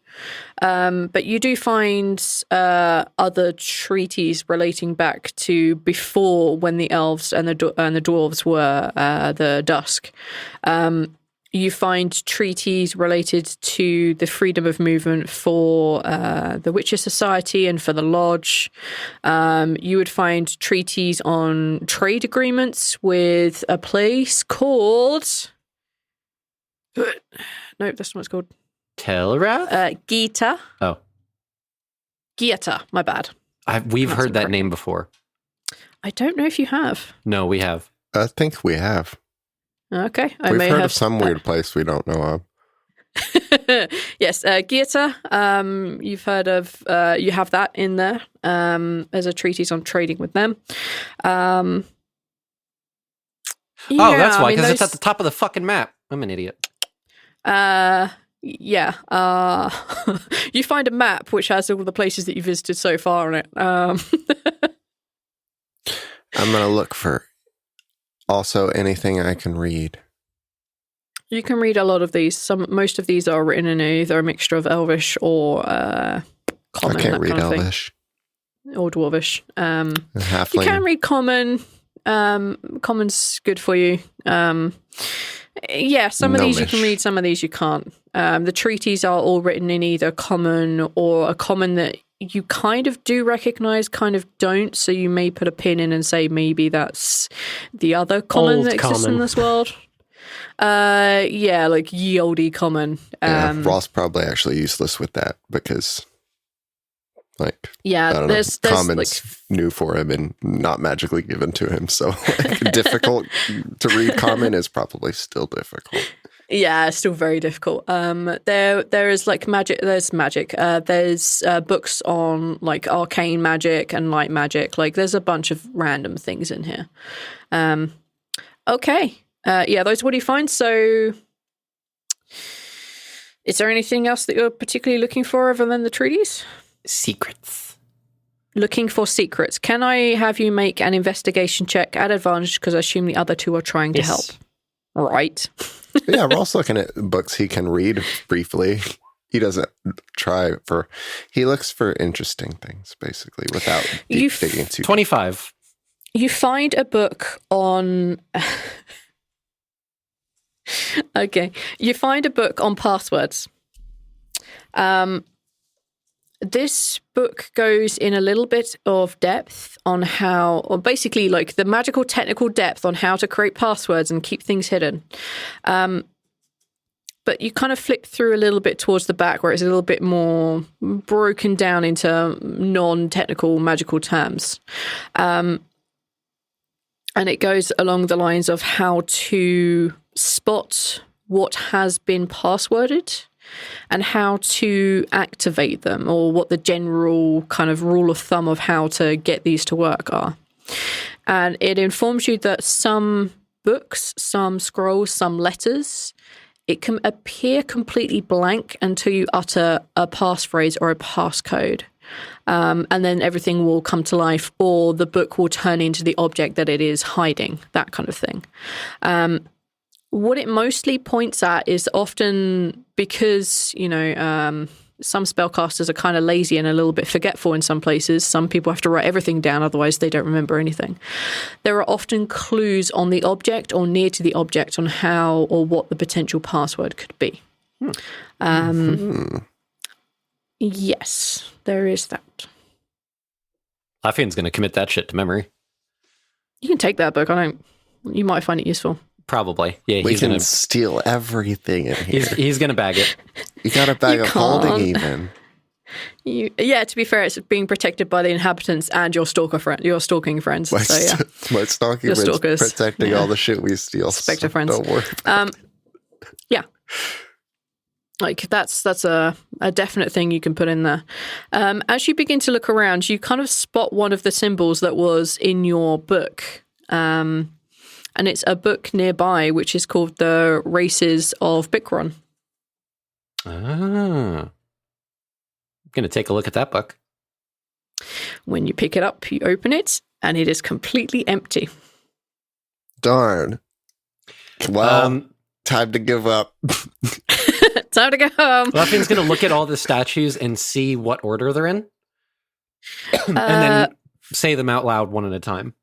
But you do find other treaties relating back to before, when the elves and the dwarves were the dusk. You find treaties related to the freedom of movement for the Witcher Society and for the Lodge. You would find treaties on trade agreements with a place called... Nope, that's not what it's called. Telrath? Gita. Oh. Gieta, my bad. We've That's heard that incorrect. name before. I don't know if you have. No, we have. I think we have. Okay, I We've may heard have of some weird place we don't know of. Yes, Gieta. You've heard of. You have that in there. There's a treatise on trading with them. Oh, that's why, because it's at the top of the fucking map. I'm an idiot. Yeah. You find a map which has all the places that you visited so far on it. I'm going to look for also anything I can read. You can read a lot of these. Most of these are written in either a mixture of Elvish or Common. I can't that read kind of thing. Elvish. Or Dwarvish. You Halfling. can read Common. Common's good for you. Yeah, some of these you can Gnomish. read, some of these you can't. The treaties are all written in either Common or a Common that you kind of do recognize, kind of don't. So you may put a pin in and say maybe that's the other Common Old that exists in Common. this world. Yeah, like ye olde Common. Yeah, Ross probably actually useless with that because, like, Yeah, I don't there's know, Common's like new for him and not magically given to him. So, like, difficult to read Common is probably still difficult. Yeah, it's still very difficult. There is like magic. There's magic. There's books on like arcane magic and light magic. Like there's a bunch of random things in here. Okay. Yeah, those what do you find? So, is there anything else that you're particularly looking for other than the treaties? Secrets. Looking for secrets. Can I have you make an investigation check at advantage because I assume the other two are trying to help? Right. Yeah, Rhal's looking at books he can read briefly. He doesn't he looks for interesting things, basically, without digging too. 25. You find a book on... Okay. You find a book on passwords. This book goes in a little bit of depth on how, or basically like the magical technical depth on how to create passwords and keep things hidden. But you kind of flip through a little bit towards the back where it's a little bit more broken down into non-technical magical terms. And it goes along the lines of how to spot what has been passworded and how to activate them, or what the general kind of rule of thumb of how to get these to work are. And it informs you that some books, some scrolls, some letters, it can appear completely blank until you utter a passphrase or a passcode. And then everything will come to life, or the book will turn into the object that it is hiding, that kind of thing. What it mostly points at is often because, some spellcasters are kind of lazy and a little bit forgetful in some places. Some people have to write everything down, otherwise they don't remember anything. There are often clues on the object or near to the object on how or what the potential password could be. Yes, there is that. Lafian's going to commit that shit to memory. You can take that book. You might find it useful. Probably. Yeah, we can steal everything in here. He's going to bag it. You got a bag of holding even. To be fair, it's being protected by the inhabitants and your stalking friends. My stalking friends protecting all the shit we steal. Spectre friends. Don't worry about it. Yeah. Like that's a definite thing you can put in there. As you begin to look around, you kind of spot one of the symbols that was in your book. And it's a book nearby, which is called The Races of Bikron. I'm going to take a look at that book. When you pick it up, you open it, and it is completely empty. Darn. Well, time to give up. Time to go home. Lafian's going to look at all the statues and see what order they're in. And then say them out loud one at a time.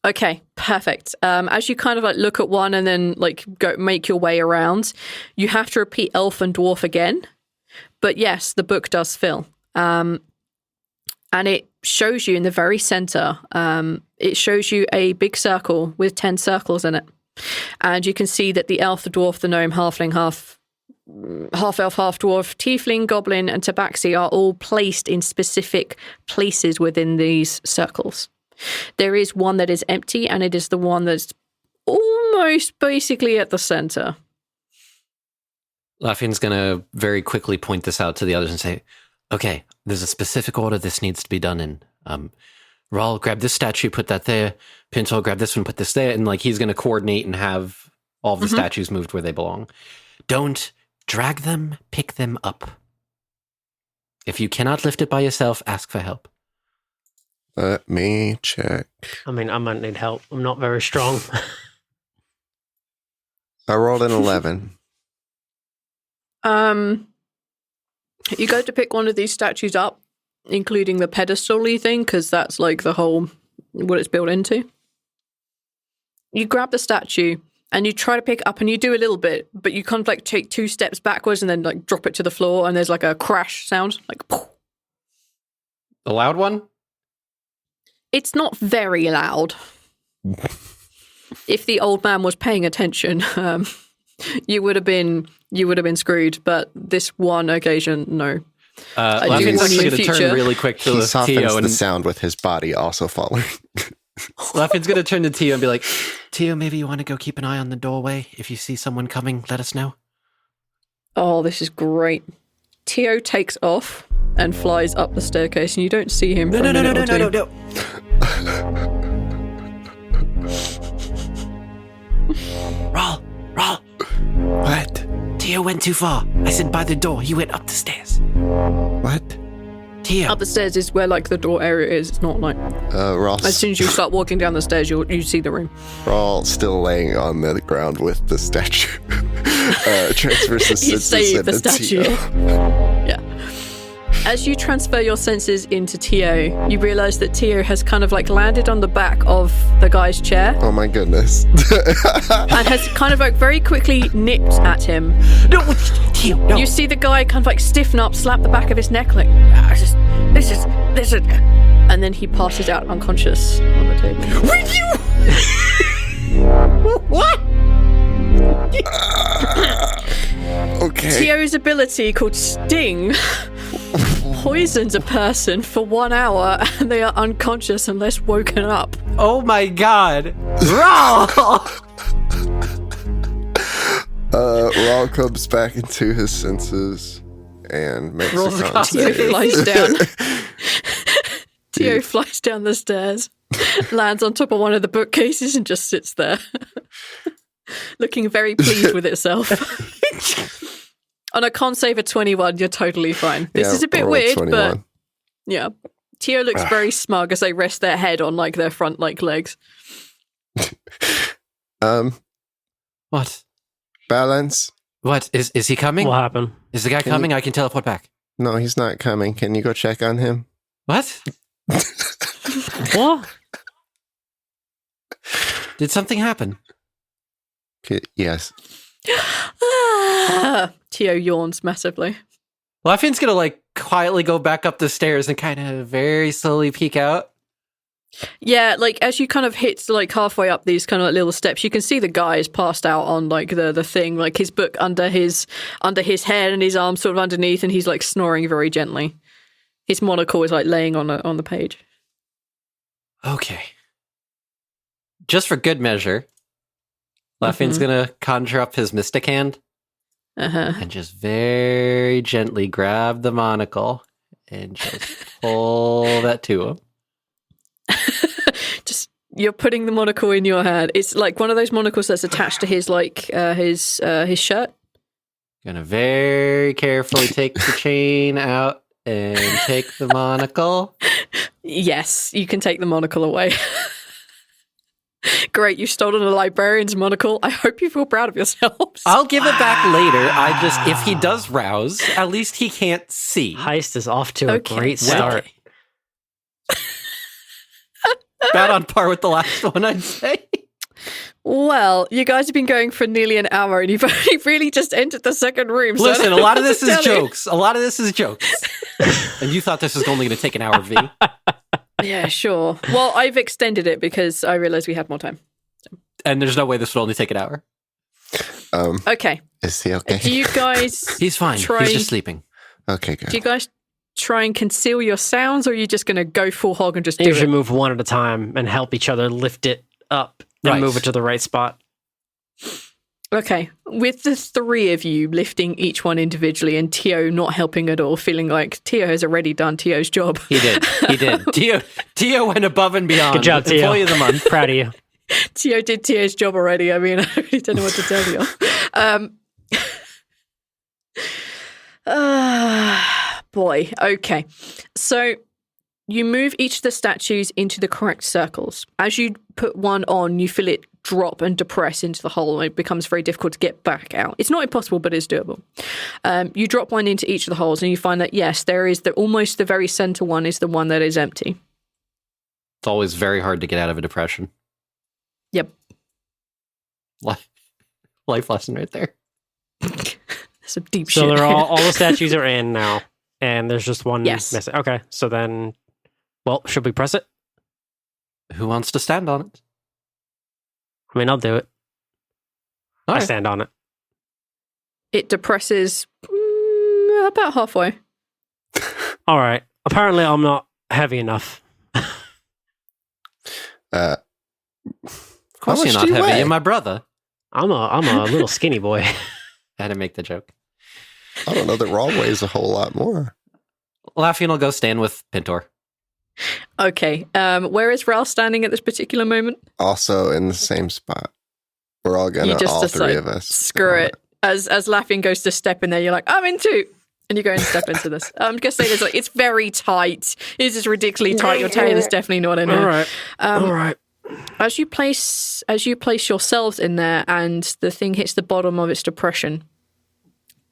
Okay, perfect. As you kind of like look at one and then like go make your way around, you have to repeat elf and dwarf again. But yes, the book does fill. And it shows you in the very center, it shows you a big circle with 10 circles in it. And you can see that the elf, the dwarf, the gnome, halfling, half elf, half dwarf, tiefling, goblin, and tabaxi are all placed in specific places within these circles. There is one that is empty, and it is the one that's almost basically at the center. Lafian's going to very quickly point this out to the others and say, okay, there's a specific order this needs to be done in. Rhal, grab this statue, put that there. Pintor, grab this one, put this there. And like he's going to coordinate and have all of the statues moved where they belong. Don't drag them, pick them up. If you cannot lift it by yourself, ask for help. Let me check. I mean, I might need help. I'm not very strong. I rolled an 11. You go to pick one of these statues up, including the pedestal-y thing, because that's like the whole, what it's built into. You grab the statue and you try to pick it up and you do a little bit, but you kind of like take 2 steps backwards and then like drop it to the floor and there's like a crash sound, like poof. The loud one? It's not very loud. If the old man was paying attention, you would have been screwed. But this one occasion, no. Lafian's actually going to turn really quick to he softens Tio the and sound with his body also falling. Lafian's going to turn to Tio and be like, Tio, maybe you want to go keep an eye on the doorway. If you see someone coming, let us know. Oh, this is great. Tio takes off and flies up the staircase, and you don't see him for a minute or two. No. Rhal. What? Tio went too far. I said by the door. He went up the stairs. What? Tio. Up the stairs is where like the door area is. It's not like Ross. as soon as you start walking down the stairs, you see the room. Rawl still laying on the ground with the statue. Transfers the You senses save the into statue. Tio. Yeah. As you transfer your senses into Tio, you realize that Tio has kind of like landed on the back of the guy's chair Oh my goodness. and has kind of like very quickly nipped at him. No, Tio, no. You see the guy kind of like stiffen up, slap the back of his neck like, this is, and then he passes out unconscious on the table. With you? What? Okay. Tio's ability called Sting poisons a person for 1 hour and they are unconscious unless woken up. Oh my god. Rhal! Rawl comes back into his senses and makes Rolls a a con Tio flies down. Tio flies down the stairs, lands on top of one of the bookcases and just sits there, looking very pleased with itself. On a con save of 21, you're totally fine. This is a bit roll weird, 21. but yeah. Tio looks very smug as they rest their head on like their front like legs. What? Balance. What? Is he coming? What happened? Is the guy coming? I can teleport back. No, he's not coming. Can you go check on him? What? What? Did something happen? Yes. Tio yawns massively. Laffian's gonna like quietly go back up the stairs and kind of very slowly peek out. Yeah, like as you kind of hit like halfway up these kind of like little steps, you can see the guy is passed out on like the thing, like his book under his head and his arm sort of underneath, and he's like snoring very gently. His monocle is like laying on the page. Okay. Just for good measure, Laffian's gonna conjure up his mystic hand and just very gently grab the monocle and just pull that to him. Just you're putting the monocle in your hand. It's like one of those monocles that's attached to his like his shirt. Gonna very carefully take the chain out and take the monocle. Yes, you can take the monocle away. Great, you've stolen a librarian's monocle. I hope you feel proud of yourselves. I'll give it back later. If he does rouse, at least he can't see. Heist is off to a great start. About on par with the last one, I'd say. Well, you guys have been going for nearly an hour and you've only really just entered the second room. So Listen, a lot of this is tell you. jokes. A lot of this is jokes. And you thought this was only going to take an hour, V. Yeah, sure. Well, I've extended it because I realized we had more time. And there's no way this would only take an hour. Okay. Is he okay? Do you guys He's fine. He's just sleeping. Okay, good. do you guys try and conceal your sounds, or are you just going to go full hog and just do Usually it? move one at a time and help each other lift it up and Right. move it to the right spot. Okay. With the three of you lifting each one individually and Tio not helping at all, feeling like Tio has already done Tio's job. He did. Tio went above and beyond. Good job, Tio. Employee of the month. Proud of you. Tio did Tio's job already. I mean, I really don't know what to tell you. Boy. Okay. So you move each of the statues into the correct circles. As you put one on, you feel it drop and depress into the hole, and it becomes very difficult to get back out. It's not impossible, but it's doable. You drop one into each of the holes, and you find that, yes, there is almost the very center one is the one that is empty. It's always very hard to get out of a depression. Yep. Life lesson right there. Some deep So shit. they're all the statues are in now, and there's just one Yes. missing. Okay, so then, well, should we press it? Who wants to stand on it? I mean, I'll do it. All I right. stand on it. It depresses about halfway. All right. Apparently, I'm not heavy enough. Of course you're much not do you heavy. weigh? You're my brother. I'm a little skinny boy. I had to make the joke. I don't know that Rhal weighs a whole lot more. Laffian will go stand with Pintor. Okay. Where is Rhal standing at this particular moment? Also in the same spot. We're all gonna, You just all decide, three of us. screw it. As Laffian goes to step in there, you're like, I'm in too. And you go and step into this. I'm going to say this, like, it's very tight. It's just ridiculously tight. Your tail is definitely not in there. All right. As you place yourselves in there and the thing hits the bottom of its depression,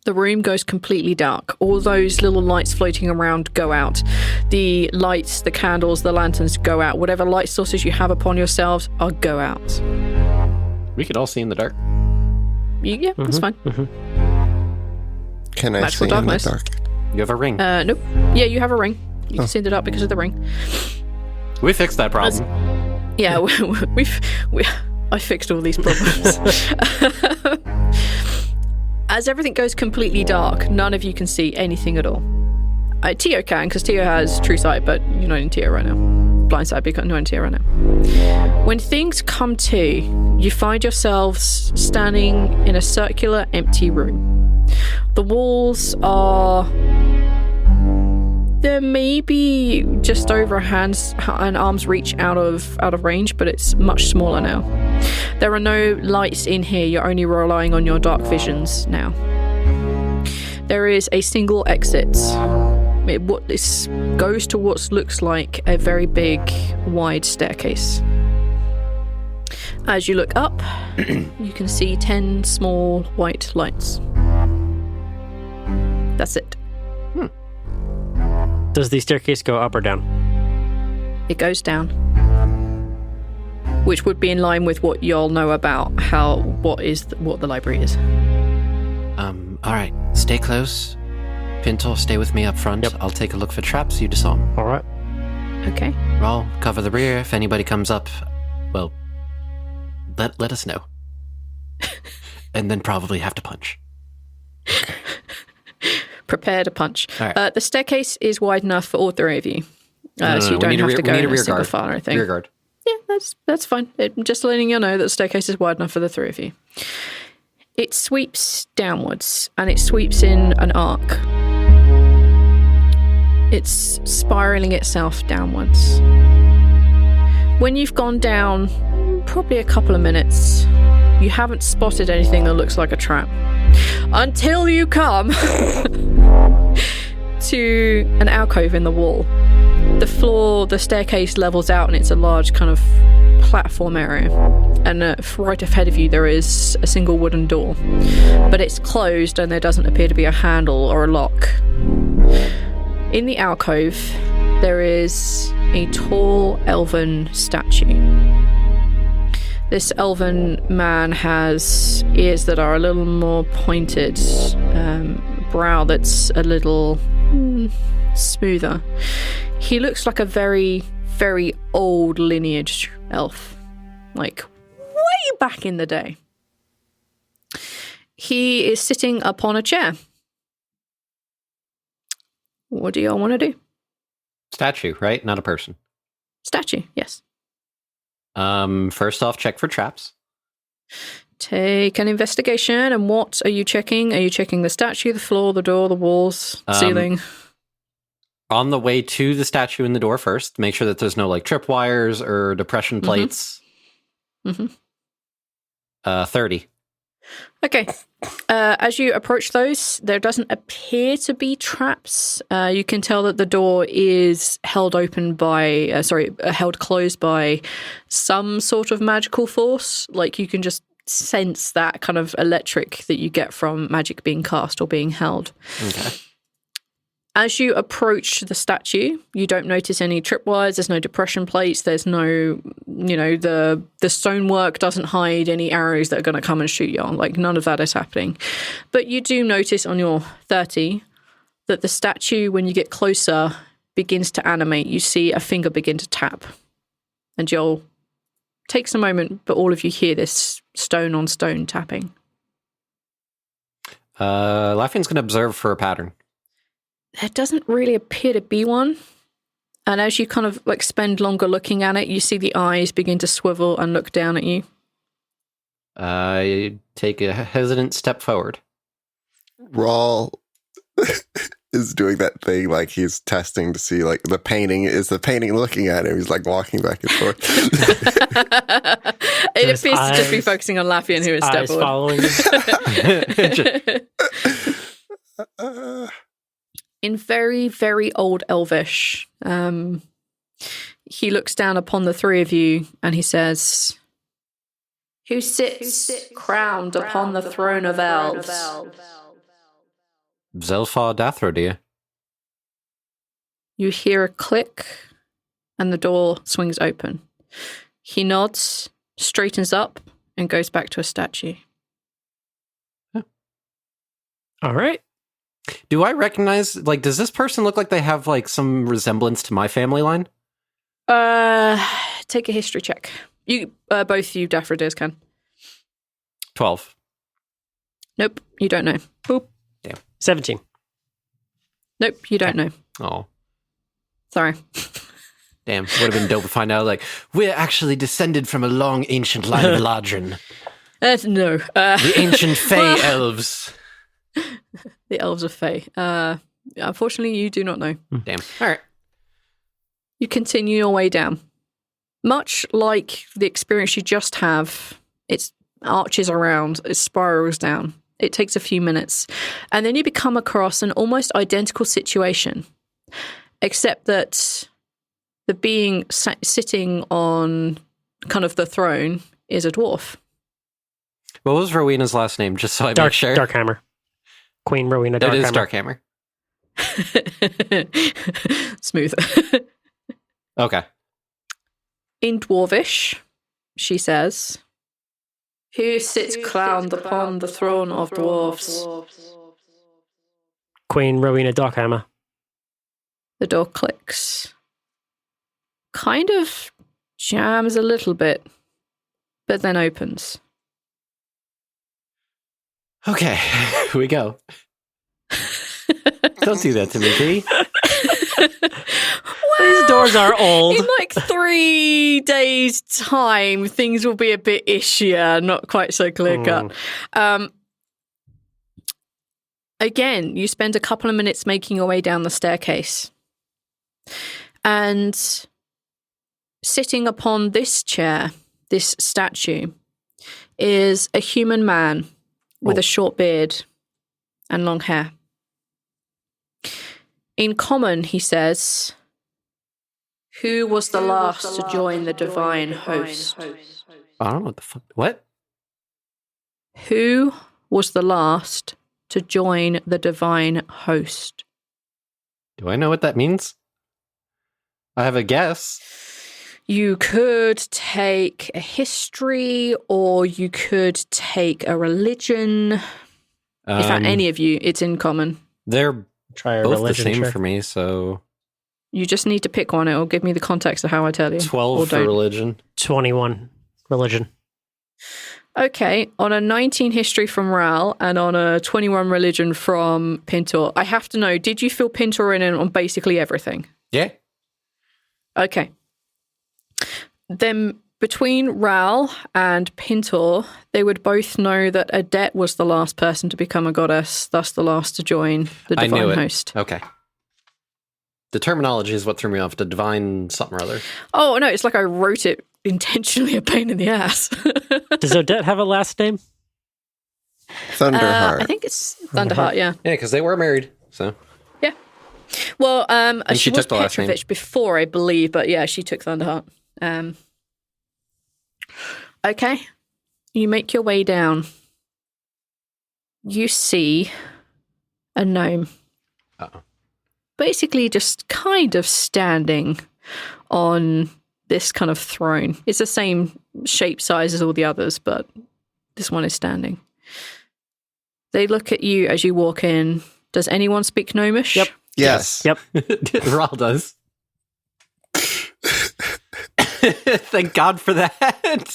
the room goes completely dark. All those little lights floating around go out. The lights, the candles, the lanterns go out. Whatever light sources you have upon yourselves are go out. We could all see in the dark. Yeah, that's fine. Can I Magical see darkness. in the dark? You have a ring. Nope. Yeah, you have a ring. You can send it up because of the ring. We fixed that problem. Yeah, I fixed all these problems. As everything goes completely dark, none of you can see anything at all. Tio can, because Tio has true sight, but you're not in Tio right now. Blind sight, but you're not in Tio right now. When things come to, you find yourselves standing in a circular, empty room. The walls are... They're maybe just over an arm's reach out of range, but it's much smaller now. There are no lights in here. You're only relying on your dark visions now. There is a single exit. This goes to what looks like a very big, wide staircase. As you look up, you can see 10 small white lights. That's it. Does the staircase go up or down? It goes down. Which would be in line with what y'all know about what the library is. All right. Stay close. Pintor, stay with me up front. Yep. I'll take a look for traps. You disarm. All right. Okay. Rhal, cover the rear. If anybody comes up, well, let us know. And then probably have to punch. Prepare to punch. All right. The staircase is wide enough for all three of you. So you don't have to go in a single file or anything. Rear guard. Yeah, that's fine. Just letting you know that the staircase is wide enough for the three of you. It sweeps downwards, and it sweeps in an arc. It's spiraling itself downwards. When you've gone down probably a couple of minutes, you haven't spotted anything that looks like a trap. Until you come to an alcove in the wall. The staircase levels out, and it's a large kind of platform area. And right ahead of you, there is a single wooden door. But it's closed, and there doesn't appear to be a handle or a lock. In the alcove, there is a tall elven statue. This elven man has ears that are a little more pointed, brow that's a little smoother. He looks like a very, very old lineage elf, like way back in the day. He is sitting upon a chair. What do y'all want to do? Statue, right? Not a person. Statue, yes. First off, check for traps. Take an investigation. And what are you checking? Are you checking the statue, the floor, the door, the walls, ceiling? On the way to the statue and the door first, make sure that there's no like tripwires or depression plates. 30. Okay. As you approach those, there doesn't appear to be traps. You can tell that the door is held closed by some sort of magical force. Like you can just sense that kind of electric that you get from magic being cast or being held. Okay. As you approach the statue, you don't notice any tripwires, there's no depression plates, there's no, the stonework doesn't hide any arrows that are going to come and shoot you on. Like, none of that is happening. But you do notice on your 30 that the statue, when you get closer, begins to animate. You see a finger begin to tap. And you'll takes a moment, but all of you hear this stone on stone tapping. Laffian's going to observe for a pattern. There doesn't really appear to be one. And as you kind of like spend longer looking at it, you see the eyes begin to swivel and look down at you. I take a hesitant step forward. Rhal is doing that thing like he's testing to see like the painting looking at him. He's like walking back and forth. It appears to just be focusing on Laffian, who is step following. In very, very old Elvish, he looks down upon the three of you and he says, "Who sits crowned upon the throne of elves?" Zelfar Dathrodir. You hear a click and the door swings open. He nods, straightens up, and goes back to a statue. All right. Do I recognize, like, does this person look like they have, like, some resemblance to my family line? Take a history check. You, both you Daffrodirs can. 12. Nope, you don't know. Boop. Damn. 17. Nope, you don't know. Oh. Sorry. Damn, would have been dope to find out, like, we're actually descended from a long ancient line of Eladrin. No. The ancient Fey elves. The elves of Fey. Unfortunately, you do not know. Damn. All right. You continue your way down. Much like the experience you just have, it arches around, it spirals down. It takes a few minutes. And then you come across an almost identical situation, except that the being sitting on kind of the throne is a dwarf. What was Rowena's last name, just so I make sure? Darkhammer. Queen Rowena Darkhammer. It is Darkhammer. Smooth. Okay. In Dwarvish, she says, "Who sits crowned upon the throne of dwarves?" Queen Rowena Darkhammer. The door clicks. Kind of jams a little bit, but then opens. Okay, here we go. Don't do that to me, P. These doors are old. In like 3 days' time, things will be a bit ishier, not quite so clear cut. Again, you spend a couple of minutes making your way down the staircase. And sitting upon this chair, this statue, is a human man with a short beard and long hair. In common, he says, "Who was the last to join the divine host?" I don't know what the fuck. What? Who was the last to join the divine host? Do I know what that means? I have a guess. You could take a history or you could take a religion. In fact, any of you, it's in common. They're Try a both religion the same check. for me, so... You just need to pick one. It will give me the context of how I tell you. 12 for religion. 21 religion. Okay, on a 19 history from Rhal and on a 21 religion from Pintor, I have to know, did you fill Pintor in on basically everything? Yeah. Okay. Then between Rhal and Pintor, they would both know that Adet was the last person to become a goddess, thus the last to join the divine I knew it. host. Okay. The terminology is what threw me off. The divine something or other. Oh, no, it's like I wrote it intentionally a pain in the ass. Does Odette have a last name? Thunderheart. I think it's Thunderheart, yeah. Yeah, because they were married, so... Yeah. Well, And she she was took the last name. Petrovich before, I believe, but yeah, she took Thunderheart. Okay. You make your way down. You see a gnome. Uh-oh. Basically just kind of standing on this kind of throne. It's the same shape, size as all the others, but this one is standing. They look at you as you walk in. Does anyone speak gnomish? Yep. Yes. Yep. Rhal does. Thank God for that.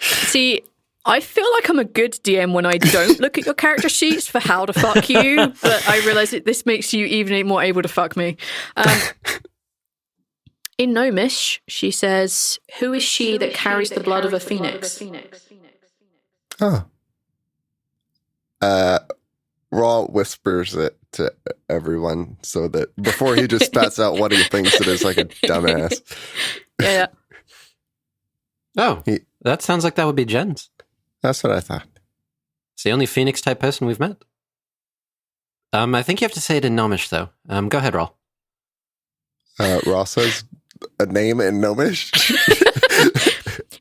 See, I feel like I'm a good DM when I don't look at your character sheets for how to fuck you, but I realize that this makes you even more able to fuck me. In Gnomish, she says, "Who is she that carries the blood of a phoenix?" Oh. Rhal whispers it to everyone so that before he just spats out what he thinks it is like a dumbass. Yeah. Oh, that sounds like that would be Jen's. That's what I thought. It's the only Phoenix type person we've met. I think you have to say it in Gnomish, though. Go ahead, Rhal. Rhal says a name in Gnomish.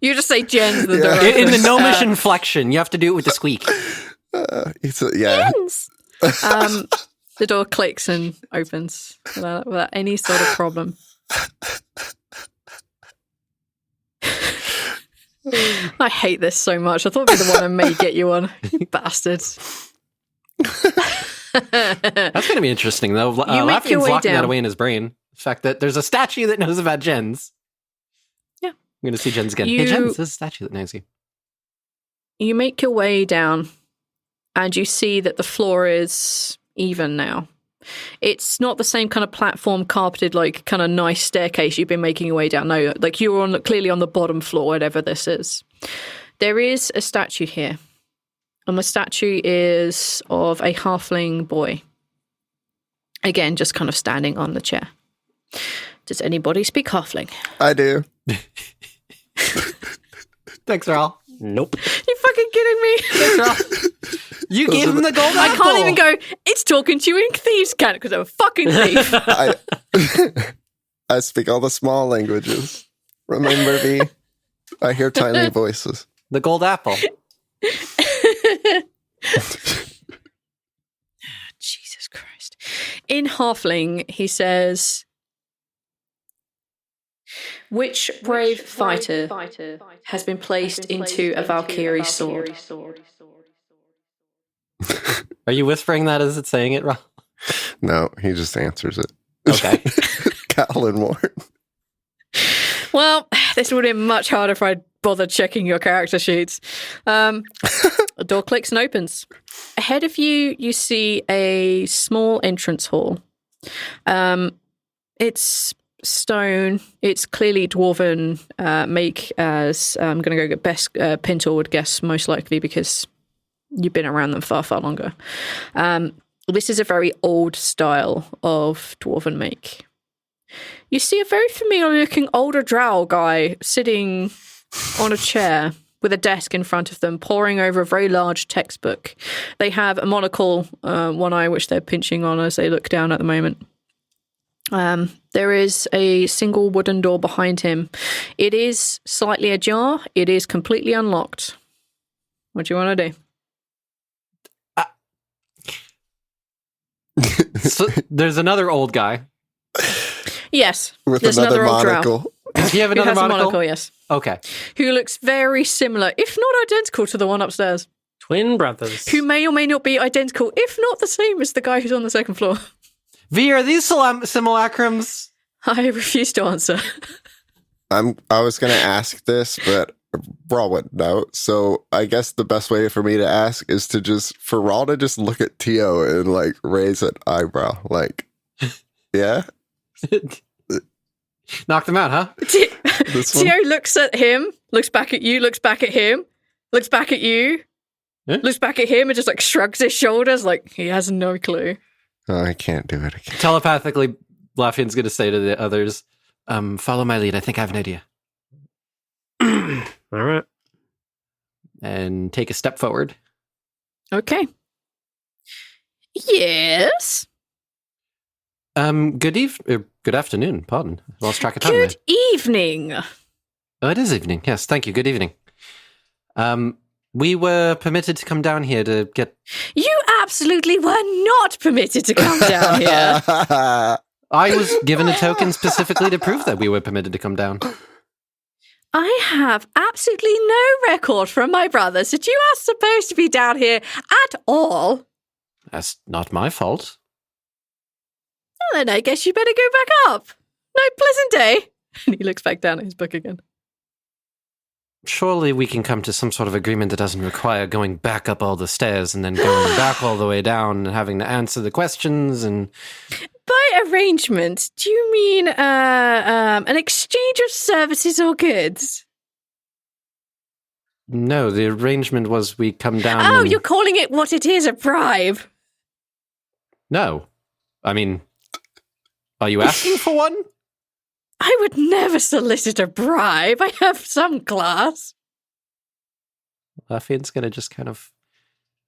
You just say Jen's the Yeah. director. In the Gnomish inflection, you have to do it with the squeak. Jen's. The door clicks and opens without any sort of problem. I hate this so much. I thought it'd be the one I may get you on. You bastards. That's going to be interesting, though. You make your Lafian's way locking that down. away in his brain. The fact that there's a statue that knows about Jens. Yeah. I'm going to see Jens again. Hey, Jens, there's a statue that knows you. You make your way down, and you see that the floor is even now. It's not the same kind of platform carpeted, like kind of nice staircase you've been making your way down. No, like you're clearly on the bottom floor, whatever this is. There is a statue here. And the statue is of a halfling boy. Again, just kind of standing on the chair. Does anybody speak halfling? I do. Thanks, Rhal. Nope. You fucking kidding me? Thanks, Rhal. You gave him the gold I apple. can't even go, it's talking to you in thieves' cat because I'm a fucking thief. I speak all the small languages. Remember me? I hear tiny voices. The gold apple. Jesus Christ. In halfling, he says, which brave fighter has been placed into a Valkyrie sword? Are you whispering that as it's saying it, Rhal? No, he just answers it. Okay. Callan Ward. Well, this would have been much harder if I'd bothered checking your character sheets. A door clicks and opens. Ahead of you, you see a small entrance hall. It's stone. It's clearly dwarven make, as I'm going to go get best Pintor would guess most likely because you've been around them far, far longer. This is a very old style of dwarven make. You see a very familiar-looking older drow guy sitting on a chair with a desk in front of them, poring over a very large textbook. They have a monocle, one eye, which they're pinching on as they look down at the moment. There is a single wooden door behind him. It is slightly ajar. It is completely unlocked. What do you want to do? So, there's another old guy. Yes. With there's another old drow. monocle. Does he have Who another has a monocle? monocle, yes. Okay. Who looks very similar, if not identical, to the one upstairs. Twin brothers. Who may or may not be identical, if not the same as the guy who's on the second floor. V, are these simulacrums? I refuse to answer. I was going to ask this, but Rhal wouldn't know. So I guess the best way for me to ask is to for Rhal to just look at Tio and like raise an eyebrow. Like, yeah? Knocked them out, huh? This one? Tio looks at him, looks back at you, looks back at him, looks back at you, Huh? looks back at him and just like shrugs his shoulders like he has no clue. Oh, I can't do it again. Telepathically, Lafian's going to say to the others, follow my lead. I think I have an idea. All right. And take a step forward. Okay. Yes. Good afternoon. Pardon. Lost track of time Good evening. there. Oh, it is evening. Yes, thank you. Good evening. We were permitted to come down here to get... You absolutely were not permitted to come down here. I was given a token specifically to prove that we were permitted to come down. I have absolutely no record from my brothers that you are supposed to be down here at all. That's not my fault. Well, then I guess you better go back up. No pleasant day. And he looks back down at his book again. Surely we can come to some sort of agreement that doesn't require going back up all the stairs and then going back all the way down and having to answer the questions and... by arrangement, do you mean an exchange of services or goods? No, the arrangement was we come down. Oh, you're calling it what it is, a bribe. No. I mean, are you asking for one? I would never solicit a bribe. I have some class. Lafayette's going to just kind of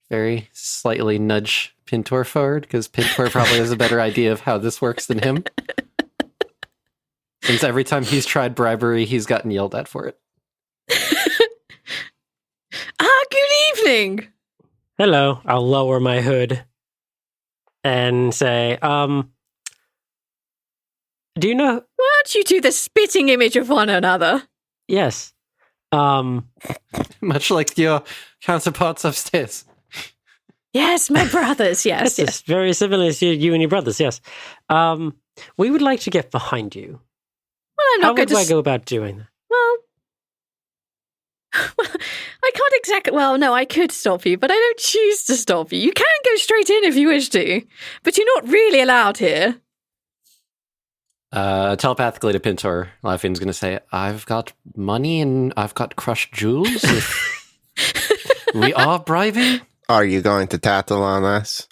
very slightly nudge Pintor forward, because Pintor probably has a better idea of how this works than him. Since every time he's tried bribery, he's gotten yelled at for it. Good evening. Hello. I'll lower my hood and say, do you know? Why don't you do the spitting image of one another? Yes. Much like your counterparts upstairs. Yes, my brothers, yes. Yes. Very similar to you and your brothers, yes. We would like to get behind you. Well, I'm How not going would to... I go about doing that? Well, I can't exactly... Well, no, I could stop you, but I don't choose to stop you. You can go straight in if you wish to, but you're not really allowed here. Telepathically to Pintor, Lafayette's going to say, I've got money and I've got crushed jewels. If we are bribing. Are you going to tattle on us?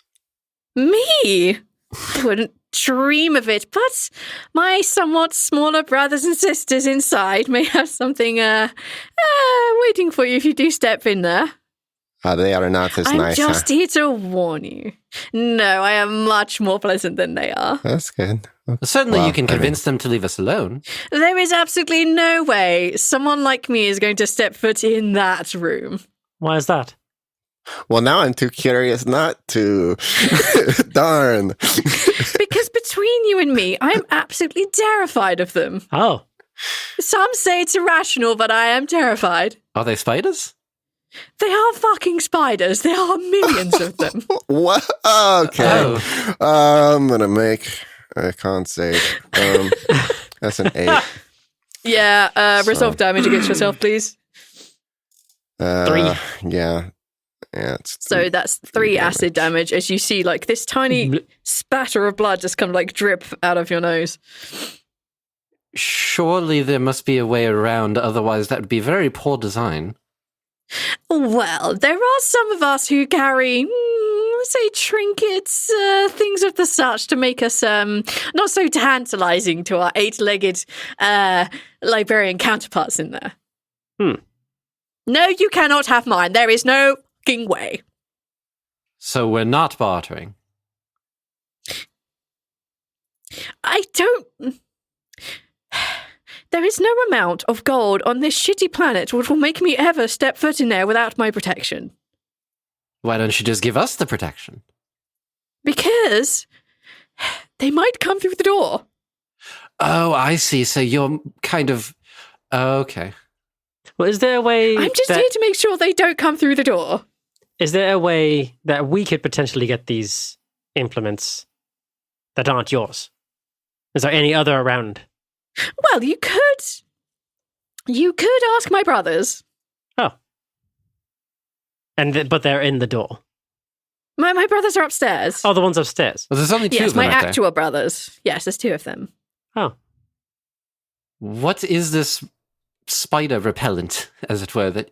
Me? I wouldn't dream of it, but my somewhat smaller brothers and sisters inside may have something waiting for you if you do step in there. They are not as I'm nice. just here to warn you. No, I am much more pleasant than they are. That's good. Certainly Well, you can convince them to leave us alone. There is absolutely no way someone like me is going to step foot in that room. Why is that? Well, now I'm too curious not to. Darn. Because between you and me, I'm absolutely terrified of them. Oh. Some say it's irrational, but I am terrified. Are they spiders? They are fucking spiders. There are millions of them. What? Okay. I'm going to make a con save. That's an 8. Yeah, resolve damage against yourself, please. 3. Yeah. Yeah, it's So that's 3 acid damage as you see like this tiny spatter of blood just kind of like drip out of your nose. Surely there must be a way around, otherwise that would be very poor design. Well, there are some of us who carry, say, trinkets, things of the such to make us not so tantalizing to our 8-legged librarian counterparts in there. No, you cannot have mine. There is no fucking way. So we're not bartering. I don't... There is no amount of gold on this shitty planet which will make me ever step foot in there without my protection. Why don't you just give us the protection? Because they might come through the door. Oh, I see. So you're kind of... okay. Well, is there a way... I'm just here to make sure they don't come through the door. Is there a way that we could potentially get these implements that aren't yours? Is there any other around? Well, you could ask my brothers. Oh. But they're in the door. My brothers are upstairs. Oh, the ones upstairs. Well, there's only 2 yes, of them, my aren't actual brothers. Yes, there's 2 of them. Oh. What is this spider repellent, as it were, that...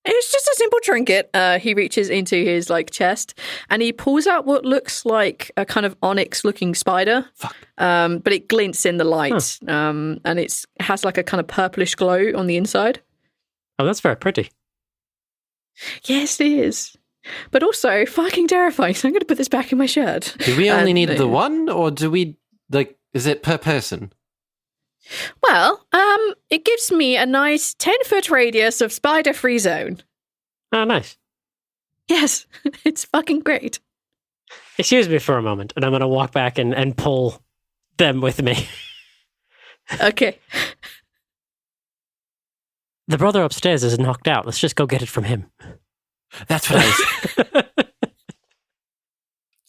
It's just a simple trinket. He reaches into his chest and he pulls out what looks like a kind of onyx-looking spider. Fuck. But it glints in the light, and it has a kind of purplish glow on the inside. Oh, that's very pretty. Yes, it is. But also fucking terrifying. So I'm going to put this back in my shirt. Do we only need the one, or do we, is it per person? Well, it gives me a nice 10-foot radius of spider-free zone. Oh, nice. Yes, it's fucking great. Excuse me for a moment, and I'm going to walk back and pull them with me. Okay. The brother upstairs is knocked out. Let's just go get it from him. That's what I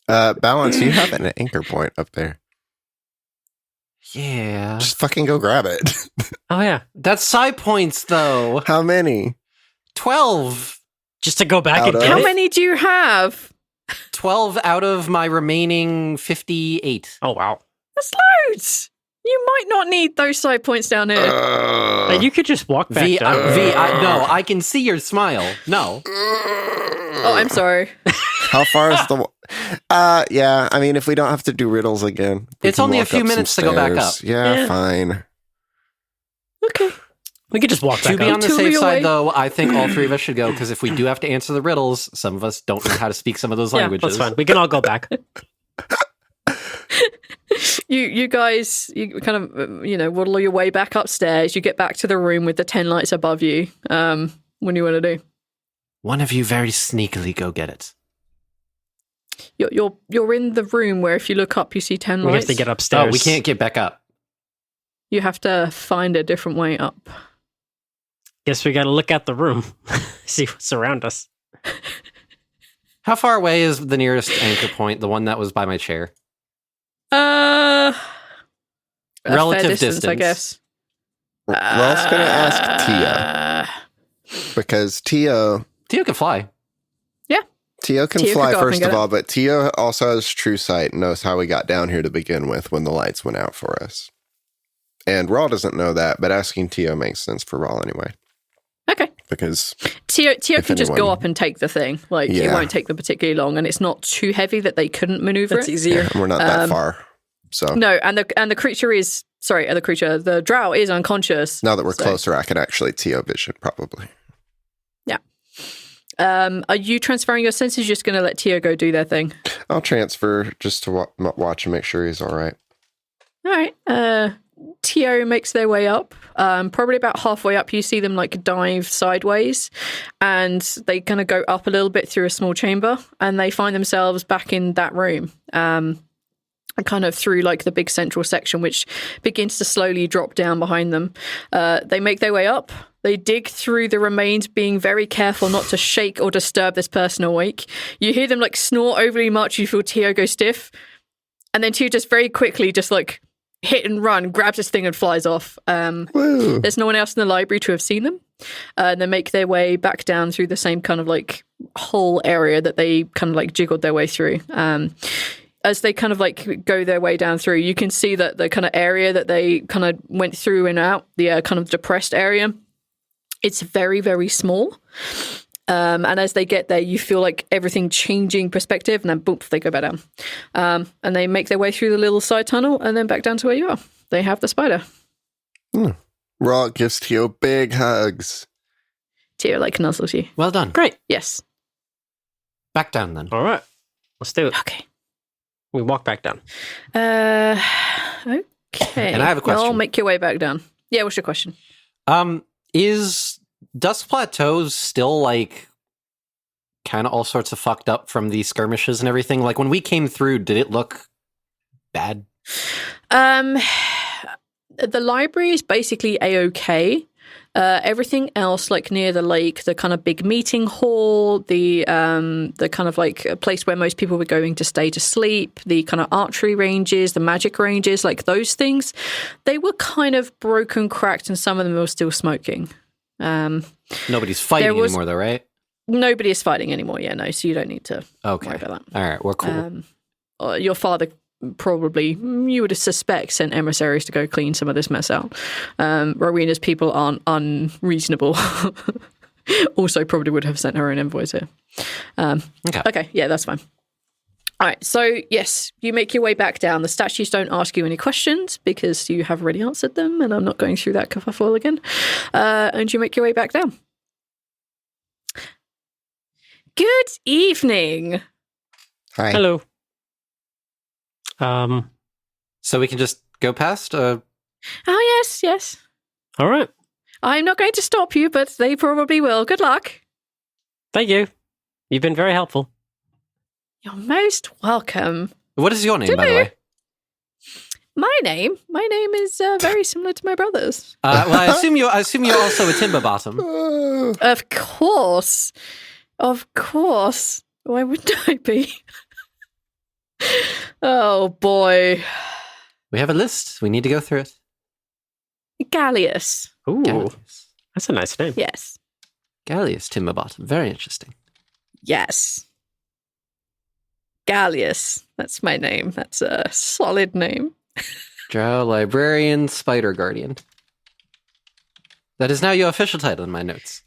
was... Balance, you have an anchor point up there. Yeah. Just fucking go grab it. Oh, yeah. That's side points, though. How many? 12. Just to go back Out and of- get How it? many do you have? 12 out of my remaining 58. Oh, wow. That's loads. You might not need those side points down here. You could just walk back V, down. no, I can see your smile. No. Oh, I'm sorry. How far is the... yeah, I mean, if we don't have to do riddles again. It's only a few minutes to go back up. Yeah, fine. Okay. We could just walk back To be up. on the Two safe away. side, though, I think all three of us should go, because if we do have to answer the riddles, some of us don't know how to speak some of those Yeah, languages. that's fine. We can all go back. You guys, you kind of, waddle your way back upstairs. You get back to the room with the 10 lights above you. What do you want to do? One of you very sneakily go get it. You're in the room where if you look up, you see 10 We lights. have to get upstairs. Oh, we can't get back up. You have to find a different way up. Guess we got to look out the room, see what's around us. How far away is the nearest anchor point, the one that was by my chair? A Relative fair distance, I distance. guess. Ralph's going to ask Tia. Because Tia Tio can fly. can Tia fly, could go up first and get of it. all, but Tia also has true sight and knows how we got down here to begin with when the lights went out for us. And Rhal doesn't know that, but asking Tia makes sense for Rhal anyway. Okay. Because Tio If can just go anyone- up and take the thing. Like, it Yeah. won't take them particularly long, and it's not too heavy that they couldn't maneuver That's it. easier. we're not that far. So No, and the creature is... Sorry, the drow is unconscious. now that we're So- closer, I can actually Tia vision, probably. Are you transferring your senses? You're just going to let Tio go do their thing? I'll transfer just to watch and make sure he's all right. All right. Tio makes their way up. Probably about halfway up, you see them like dive sideways, and they kind of go up a little bit through a small chamber, and they find themselves back in that room. Kind of through like the big central section, which begins to slowly drop down behind them. They make their way up. They dig through the remains, being very careful not to shake or disturb this person awake. You hear them like snore overly much. You feel Tio go stiff. And then Tio just very quickly just like hit and run, grabs this thing and flies off. Woo. There's no one else in the library to have seen them. And they make their way back down through the same kind of like whole area that they kind of like jiggled their way through. As they kind of like go their way down through, you can see that the kind of area that they kind of went through and out, the kind of depressed area, it's very, very small. And as they get there, you feel like everything changing perspective, and then boom, they go back down. And they make their way through the little side tunnel and then back down to where you are. They have the spider. Rhal gives Tio big hugs. Tio like nuzzles you. Well done. Great. Yes. Back down then. All right. Let's do it. Okay. We walk back down. Okay. And I have a question. I'll make your way back down. Yeah, what's your question? Is Dusk Plateau still like kind of all sorts of fucked up from the skirmishes and everything? Like when we came through, did it look bad? The library is basically A-okay. Everything else, like near the lake, the kind of big meeting hall, the kind of like a place where most people were going to stay to sleep, the kind of archery ranges, the magic ranges, like those things, they were kind of broken, cracked, and some of them were still smoking. Nobody's fighting anymore, though, right? Nobody is fighting anymore. Yeah, no. So you don't need to Okay. worry about that. All right, we're cool. Your father probably, you would suspect, sent emissaries to go clean some of this mess out. Rowena's people aren't unreasonable. Also probably would have sent her an invoice here. Okay, yeah, that's fine. All right, so yes, you make your way back down. The statues don't ask you any questions because you have already answered them, and I'm not going through that kerfuffle again. And you make your way back down. Good evening. Hi. Hello. So we can just go past? Oh, yes. All right. I'm not going to stop you, but they probably will. Good luck. Thank you. You've been very helpful. You're most welcome. What is your name, by the way? My name is very similar to my brother's. Well, I assume you're also a timber bottom. Of course. Why wouldn't I be? Oh, boy. We have a list. We need to go through it. Gallius. Ooh, Gallius. that's a nice name. Yes. Gallius timber bottom. Very interesting. Yes. Gallius. That's my name. That's a solid name. Drow Librarian Spider Guardian. That is now your official title in my notes.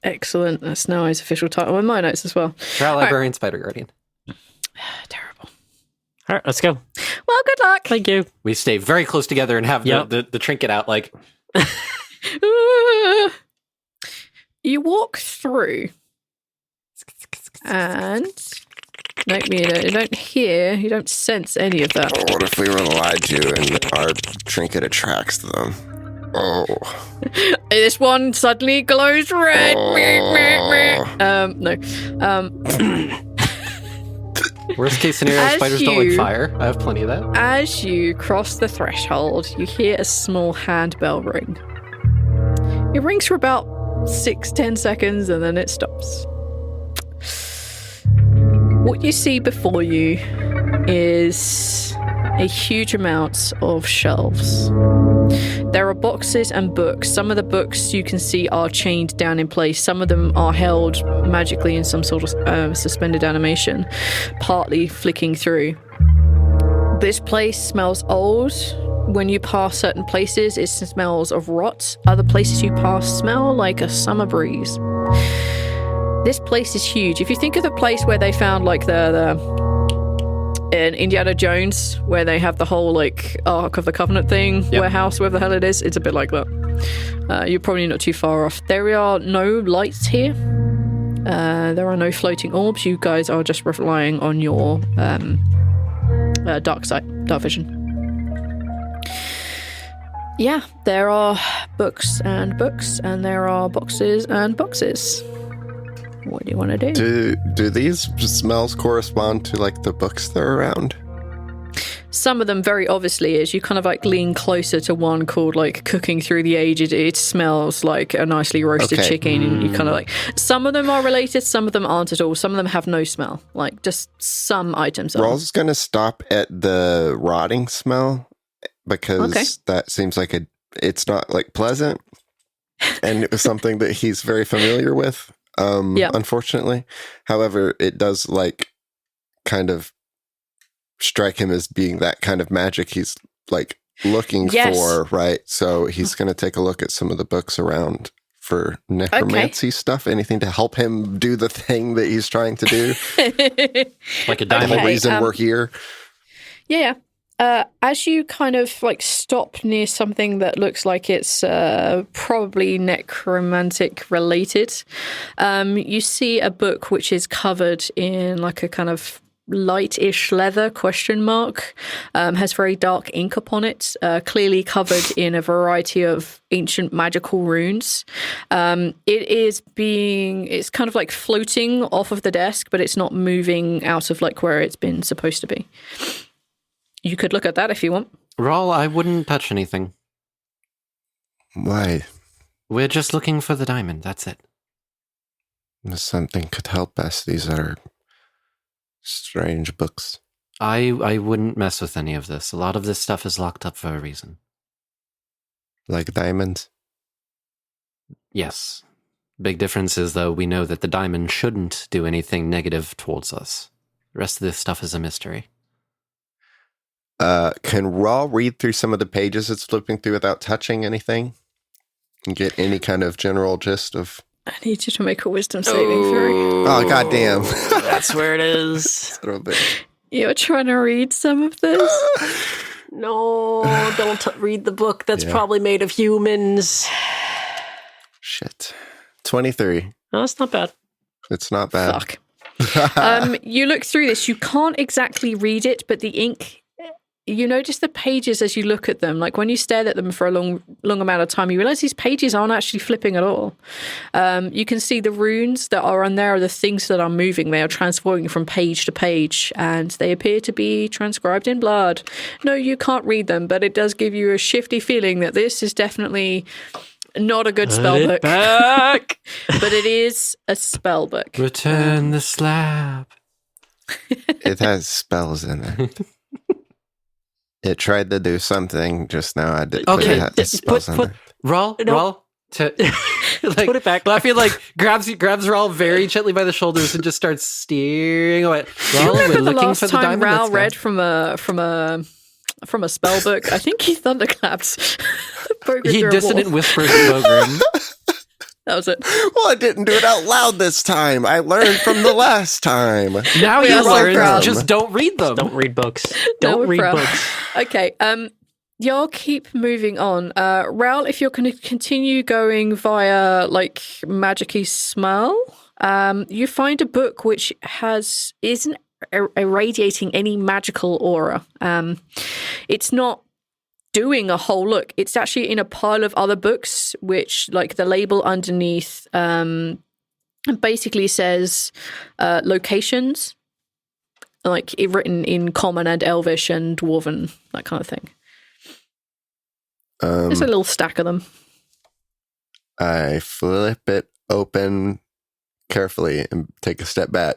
Excellent. That's now his official title in my notes as well. Drow Librarian Spider Guardian. Terrible. All right, let's go. Well, good luck. Thank you. We stay very close together and have the trinket out like... You walk through and... you don't sense any of that. What if we were lied to and our trinket attracts them? Oh. This one suddenly glows red. No. Worst case scenario, spiders don't like fire. I have plenty of that. As you cross the threshold, you hear a small handbell ring. It rings for about 6-10 seconds and then it stops. What you see before you is a huge amount of shelves. There are boxes and books. Some of the books you can see are chained down in place. Some of them are held magically in some sort of suspended animation, partly flicking through. This place smells old. When you pass certain places, it smells of rot. Other places you pass smell like a summer breeze. This place is huge. If you think of the place where they found like in Indiana Jones, where they have the whole like Ark of the Covenant thing, warehouse, wherever the hell it is, it's a bit like that. You're probably not too far off. There are no lights here. There are no floating orbs. You guys are just relying on your dark vision. Yeah, there are books, and there are boxes and boxes. What do you want to do? Do these smells correspond to like the books that are around? Some of them very obviously is. You kind of like lean closer to one called like Cooking Through the Ages. It smells like a nicely roasted chicken, and you kind of like, some of them are related, some of them aren't at all. Some of them have no smell, like just some items. Rhal's going to stop at the rotting smell because that seems like it's not like pleasant, and it was something that he's very familiar with. Unfortunately. However, it does like kind of strike him as being that kind of magic he's like looking for, right? So he's going to take a look at some of the books around for necromancy stuff, anything to help him do the thing that he's trying to do. Like a diamond. The whole reason we're here. Yeah. As you kind of like stop near something that looks like it's probably necromantic related, you see a book which is covered in like a kind of light-ish leather ? Has very dark ink upon it, clearly covered in a variety of ancient magical runes. It's kind of like floating off of the desk, but it's not moving out of like where it's been supposed to be. You could look at that if you want. Rhal, I wouldn't touch anything. Why? We're just looking for the diamond, that's it. Something could help us. These are strange books. I wouldn't mess with any of this. A lot of this stuff is locked up for a reason. Like diamonds? Yes. Big difference is, though, we know that the diamond shouldn't do anything negative towards us. The rest of this stuff is a mystery. Can Rhal read through some of the pages it's flipping through without touching anything? And get any kind of general gist of... I need you to make a wisdom saving throw. Oh, goddamn. That's where it is. You're trying to read some of this? No, don't read the book that's probably made of humans. Shit. 23. No, that's not bad. It's not bad. Fuck. You look through this. You can't exactly read it, but the ink... You notice the pages as you look at them. Like when you stared at them for a long amount of time, you realize these pages aren't actually flipping at all. You can see the runes that are on there are the things that are moving. They are transforming from page to page, and they appear to be transcribed in blood. No, you can't read them, but it does give you a shifty feeling that this is definitely not a good spell book. Back. But it is a spell book. Return the slab. It has spells in it. It tried to do something just now. I did. Okay, put spells in there. Rhal, like, Put it back. Laffy like grabs Rhal very gently by the shoulders and just starts steering away. Well, we're The looking last for the time diamond. Rhal Let's go. read from a spell book, I think he thunderclapped. He through a dissonant wall. whispers Bogrim. That was it. Well, I didn't do it out loud this time. I learned from the last time. Now We you are learn. proud. Just don't read them. Don't read books. No, Don't we're read proud. books. Okay, y'all keep moving on. Rhal, if you're going to continue going via like magic-y smell, you find a book which isn't irradiating any magical aura. It's not doing a whole look. It's actually in a pile of other books, which like the label underneath basically says locations, like written in Common and Elvish and Dwarven, that kind of thing. There's a little stack of them. I flip it open carefully and take a step back.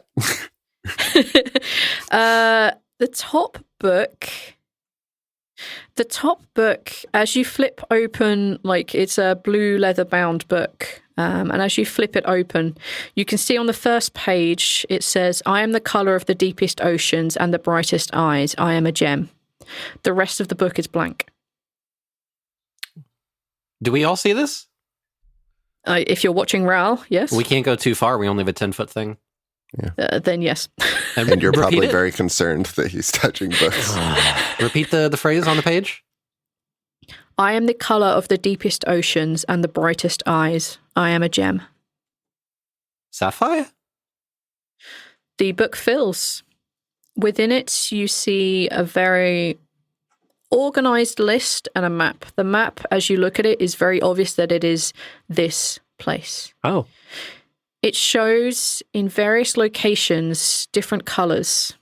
The top book, as you flip open, like it's a blue leather bound book, and as you flip it open, you can see on the first page it says, "I am the color of the deepest oceans and the brightest eyes. I am a gem." The rest of the book is blank. Do we all see this? If you're watching Rhal, yes. We can't go too far. We only have a 10-foot thing. Then yes. And you're repeat probably it. very concerned that he's touching books. Repeat the phrase on the page. I am the color of the deepest oceans and the brightest eyes. I am a gem. Sapphire? The book fills. Within it, you see a very organized list and a map. The map, as you look at it, is very obvious that it is this place. Oh. It shows in various locations different colors.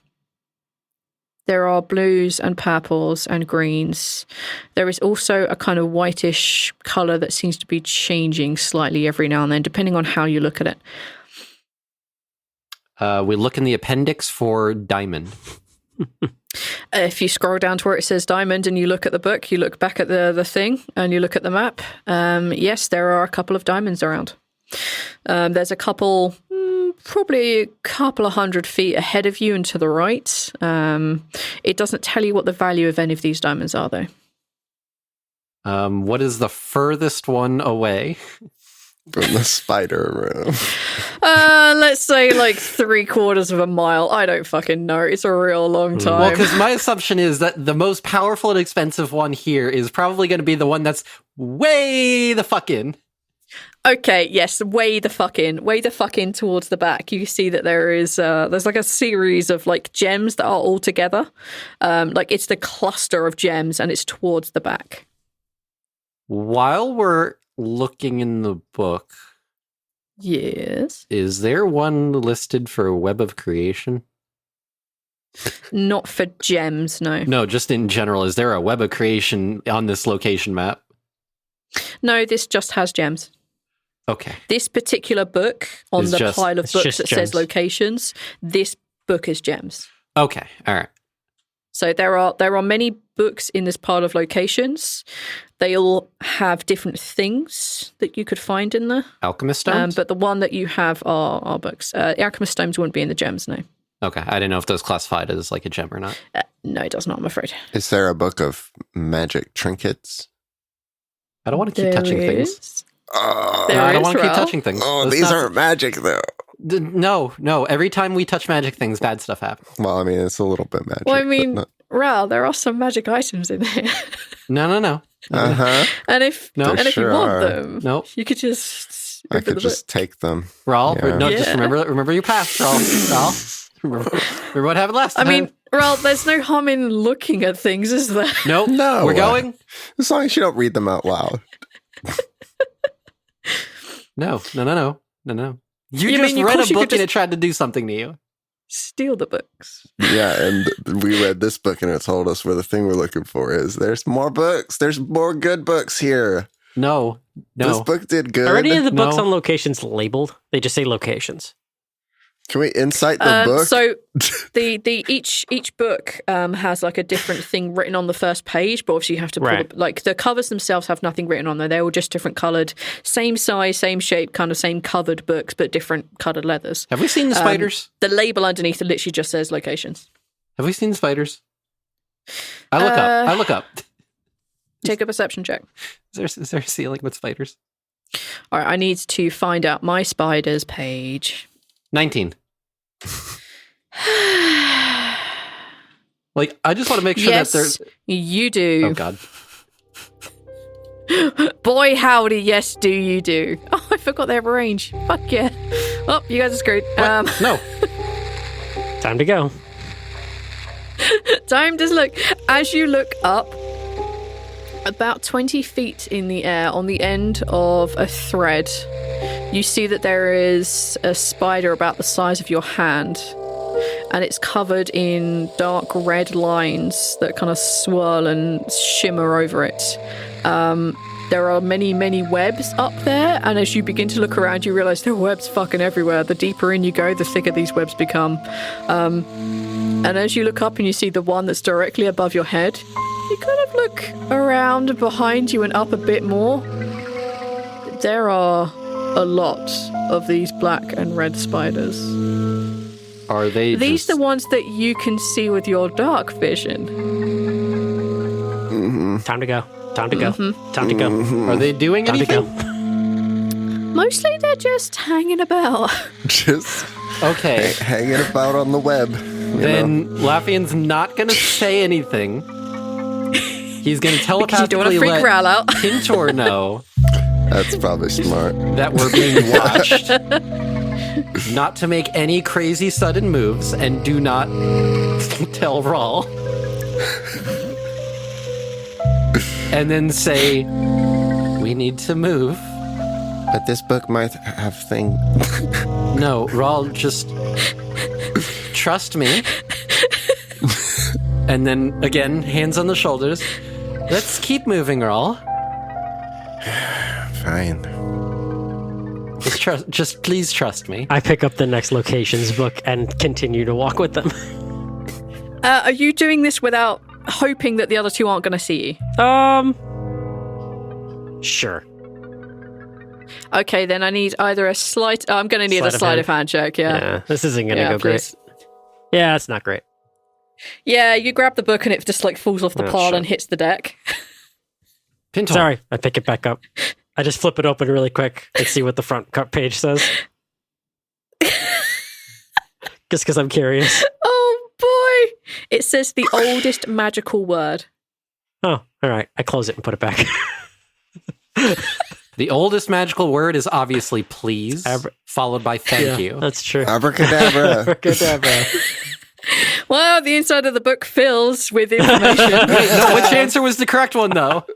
There are blues and purples and greens. There is also a kind of whitish color that seems to be changing slightly every now and then, depending on how you look at it. We look in the appendix for diamond. If you scroll down to where it says diamond and you look at the book, you look back at the thing and you look at the map, yes, there are a couple of diamonds around. There's a couple, probably a couple of 100 feet ahead of you and to the right. It doesn't tell you what the value of any of these diamonds are, though. What is the furthest one away? From the spider room. Let's say like 3/4 of a mile. I don't fucking know. It's a real long time. Well, because my assumption is that the most powerful and expensive one here is probably going to be the one that's way the fuck in. Okay, yes, way the fuck in towards the back. You see that there's like a series of like gems that are all together. Like it's the cluster of gems and it's towards the back. While we're looking in the book, Yes. is there one listed for Web of Creation? Not for gems, no. No, just in general. Is there a Web of Creation on this location map? No, this just has gems. Okay. This particular book on It's the just- pile of it's books just that gems. says locations, this book is gems. Okay. All right. So there are many books in this pile of locations. They all have different things that you could find in there. Alchemist stones? But the one that you have are books. Alchemist stones wouldn't be in the gems, no. Okay. I didn't know if those classified as like a gem or not. No, it does not, I'm afraid. Is there a book of magic trinkets? I don't want to keep touching things. is. Oh, There I don't is, want to keep Rhal. touching things. oh Let's these not- aren't magic, though. No. Every time we touch magic things, bad stuff happens. Well, I mean, it's a little bit magic. Well, I mean, but Rhal, there are some magic items in there. No. not- uh-huh. and if No. and if Sure you want are. them, No. you could just I rip could the just book. take them. Rhal, Yeah. no, just Yeah. remember your past, Rhal. Remember what happened last I time. mean, Rhal, there's no harm in looking at things, is there? nope. No. We're going. As long as you don't read them out loud. No. You You just mean, of read course a you book could and just- it tried to do something to you. Steal the books. Yeah, and we read this book and it told us where the thing we're looking for is. There's more books. There's more good books here. No. This book did good. Are any of the books No. on locations labeled? They just say locations. Can we insight the book? So the each book has like a different thing written on the first page, but obviously you have to pull like the covers themselves have nothing written on there. They're all just different coloured, same size, same shape, kind of same covered books, but different coloured leathers. Have we seen the spiders? The label underneath it literally just says locations. Have we seen the spiders? I look up. Take a perception check. Is there a ceiling with spiders? All right, I need to find out my spiders page. 19. Like, I just want to make sure that there's... you do. Oh, God. Boy, howdy, yes, do you do. Oh, I forgot they have a range. Fuck yeah. Oh, you guys are screwed. No. Time to go. Time to look. As you look up, about 20 feet in the air, on the end of a thread, you see that there is a spider about the size of your hand, and it's covered in dark red lines that kind of swirl and shimmer over it. There are many, many webs up there, and as you begin to look around, you realize there are webs fucking everywhere. The deeper in you go, the thicker these webs become. And as you look up and you see the one that's directly above your head, you kind of look around behind you and up a bit more. There are a lot of these black and red spiders. Are they These the ones that you can see with your dark vision. Mm-hmm. Time to go. Time to go. Time to go. Are they doing Time to anything? go. Mostly they're just hanging about. Just Okay. hanging about on the web. Then Laffian's not going to say anything. He's going to Because you don't want telepathically to freak let Rhal out. Pintor know That's probably smart. that we're being watched. Not to make any crazy sudden moves, and do not tell Rhal. And then say, we need to move. But this book might have thing. No, Rhal, just trust me. And then, again, hands on the shoulders. Let's keep moving, Rhal. Fine. Just please trust me. I pick up the next locations book and continue to walk with them. Are you doing this without hoping that the other two aren't going to see you? Sure. Okay, then I need either a sleight... I'm going to need a sleight of hand check, Yeah, this isn't going to go please. great. Yeah, it's not great. Yeah, you grab the book and it just like falls off the pile shit. and hits the deck. Pintor. Sorry, I pick it back up. I just flip it open really quick and see what the front page says. Just because I'm curious. Oh boy! It says the oldest magical word. Oh, all right. I close it and put it back. The oldest magical word is obviously please, followed by thank you. That's true. Abracadabra. Abracadabra. Well, the inside of the book fills with information. No, which answer was the correct one, though?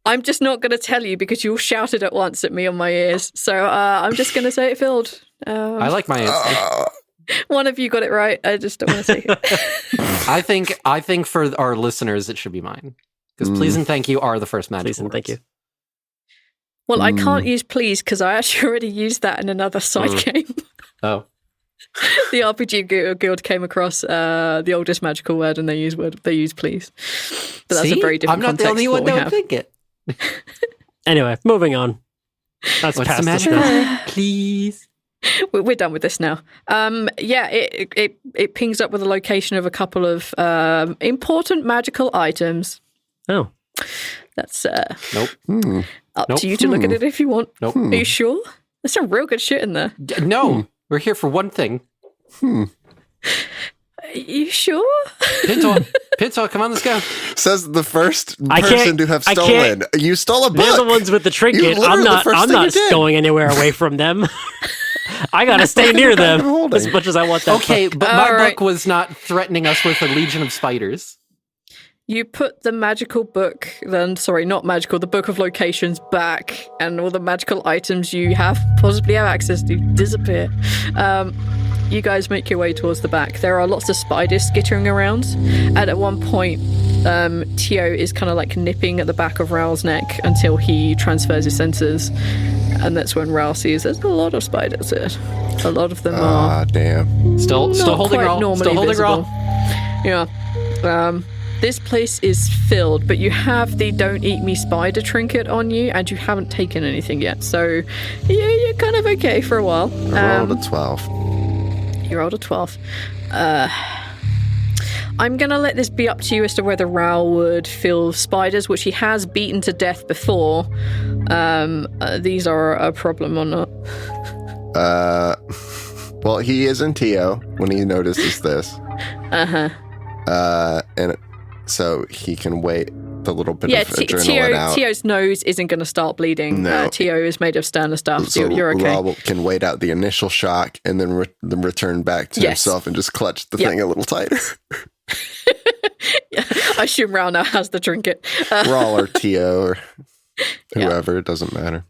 I'm just not going to tell you because you all shouted at once at me on my ears. So I'm just going to say it filled. I like my answer. One of you got it right. I just don't want to say it. I think for our listeners, it should be mine. Because please and thank you are the first magical Please and thank you. Well, I can't use please because I actually already used that in another side game. Oh. The RPG guild came across the oldest magical word and they use please. But that's a very different I'm not the context only to one what we that would have. think it. Anyway, moving on. That's What's past the this matter? now. Please. We're done with this now. It pings up with a location of a couple of important magical items. Oh. That's Nope. up Nope. to you to look at it if you want. Nope. Are you sure? There's some real good shit in there. No, we're here for one thing. Are you sure? Pintor, come on, let's go. Says the first I can't- person to have I stolen. can't- You stole a book. They're the ones with the trinket. literally I'm the not first thing you did. going anywhere away from them. I gotta stay near them holding. as much as I want that. Okay, book. but my All right. book was not threatening us with a legion of spiders. You put the magical book, not magical, the book of locations back, and all the magical items you possibly have access to disappear. You guys make your way towards the back. There are lots of spiders skittering around, and at one point, Tio is kind of like nipping at the back of Rhal's neck until he transfers his senses. And that's when Rhal sees there's a lot of spiders here. A lot of them are... Ah, damn. Still holding Rhal. Still holding Rhal. Yeah. This place is filled, but you have the don't eat me spider trinket on you, and you haven't taken anything yet. So, yeah, you're kind of okay for a while. I rolled a 12. You rolled a 12. I'm going to let this be up to you as to whether Rhal would feel spiders, which he has beaten to death before. These are a problem or not. Well, he is in Tio when he notices this. Uh-huh. And so he can wait the little bit of adrenaline out. Tio's nose isn't going to start bleeding. No. Tio is made of stainless stuff, so you're okay. Rhal can wait out the initial shock and then return back to himself and just clutch the thing a little tighter. I assume Rhal now has the trinket. Rhal or Tio or whoever, it doesn't matter.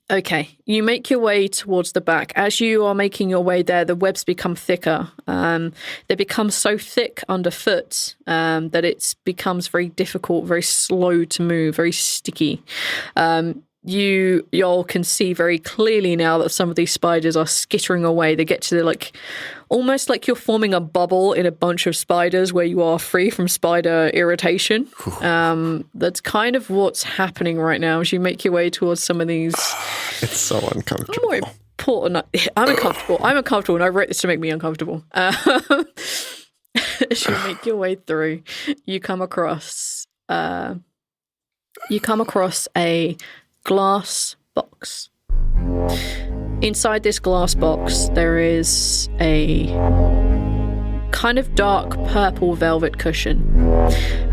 Okay, you make your way towards the back. As you are making your way there, the webs become thicker. They become so thick underfoot that it becomes very difficult, very slow to move, very sticky. Y'all can see very clearly now that some of these spiders are skittering away. They get to almost like you're forming a bubble in a bunch of spiders where you are free from spider irritation. That's kind of what's happening right now as you make your way towards some of these. It's so uncomfortable. More important. I'm uncomfortable. I'm uncomfortable, and I wrote this to make me uncomfortable. As you make your way through, you come across a glass box. Inside this glass box, there is a kind of dark purple velvet cushion.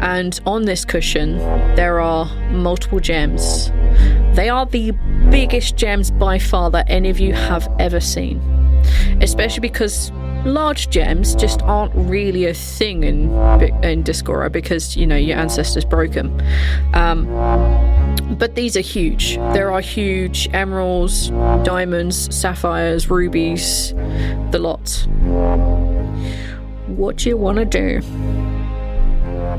And on this cushion, there are multiple gems. They are the biggest gems by far that any of you have ever seen. Especially because large gems just aren't really a thing in Discora because, your ancestors broke them. But these are huge. There are huge emeralds, diamonds, sapphires, rubies, the lot. What do you want to do?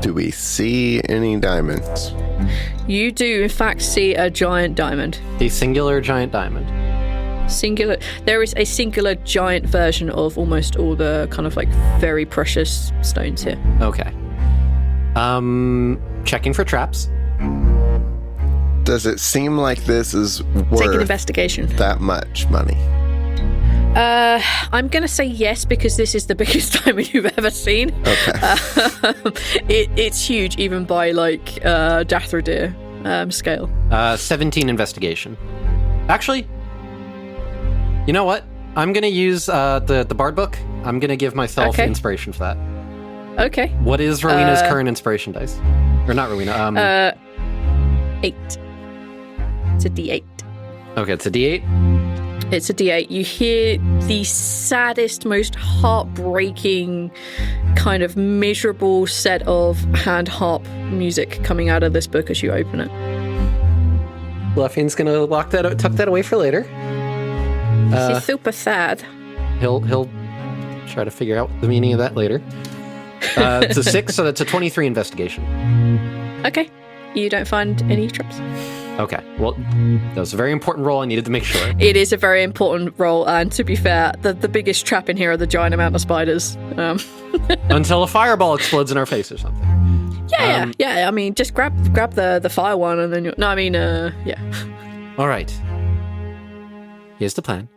Do we see any diamonds? You do, in fact, see a giant diamond. The singular giant diamond. Singular. There is a singular giant version of almost all the kind of very precious stones here. Okay. Checking for traps. Does it seem like this is worth Take an investigation. that much money? I'm going to say yes because this is the biggest diamond you've ever seen. Okay. It's huge, even by Dathradir scale. 17 investigation. Actually, you know what? I'm going to use the Bard book. I'm going to give myself inspiration for that. Okay. What is Rowena's current inspiration dice? Or not Rowena. 8. It's a D8. Okay, it's a D8. It's a D8. You hear the saddest, most heartbreaking, kind of miserable set of hand harp music coming out of this book as you open it. Luffian's gonna tuck that away for later. She's super sad. He'll try to figure out the meaning of that later. It's a 6, so that's a 23 investigation. Okay. You don't find any traps. Okay. Well, that was a very important roll. I needed to make sure. It is a very important roll, and to be fair, the biggest trap in here are the giant amount of spiders. Until a fireball explodes in our face or something. Yeah. I mean, just grab the fire one, and then yeah. All right. Here's the plan.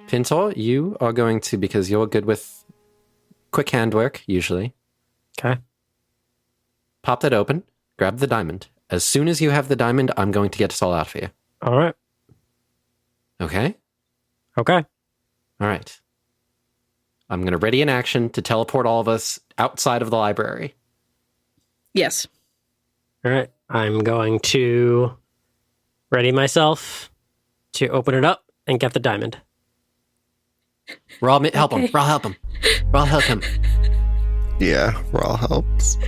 Pintor, you are going to, because you're good with quick handwork, usually. Okay. Pop that open. Grab the diamond. As soon as you have the diamond, I'm going to get us all out for you. All right. Okay? Okay. All right. I'm going to ready an action to teleport all of us outside of the library. Yes. All right. I'm going to ready myself to open it up and get the diamond. Rhal, help him. Rhal, help him. Rhal, help him. Yeah, Rhal helps.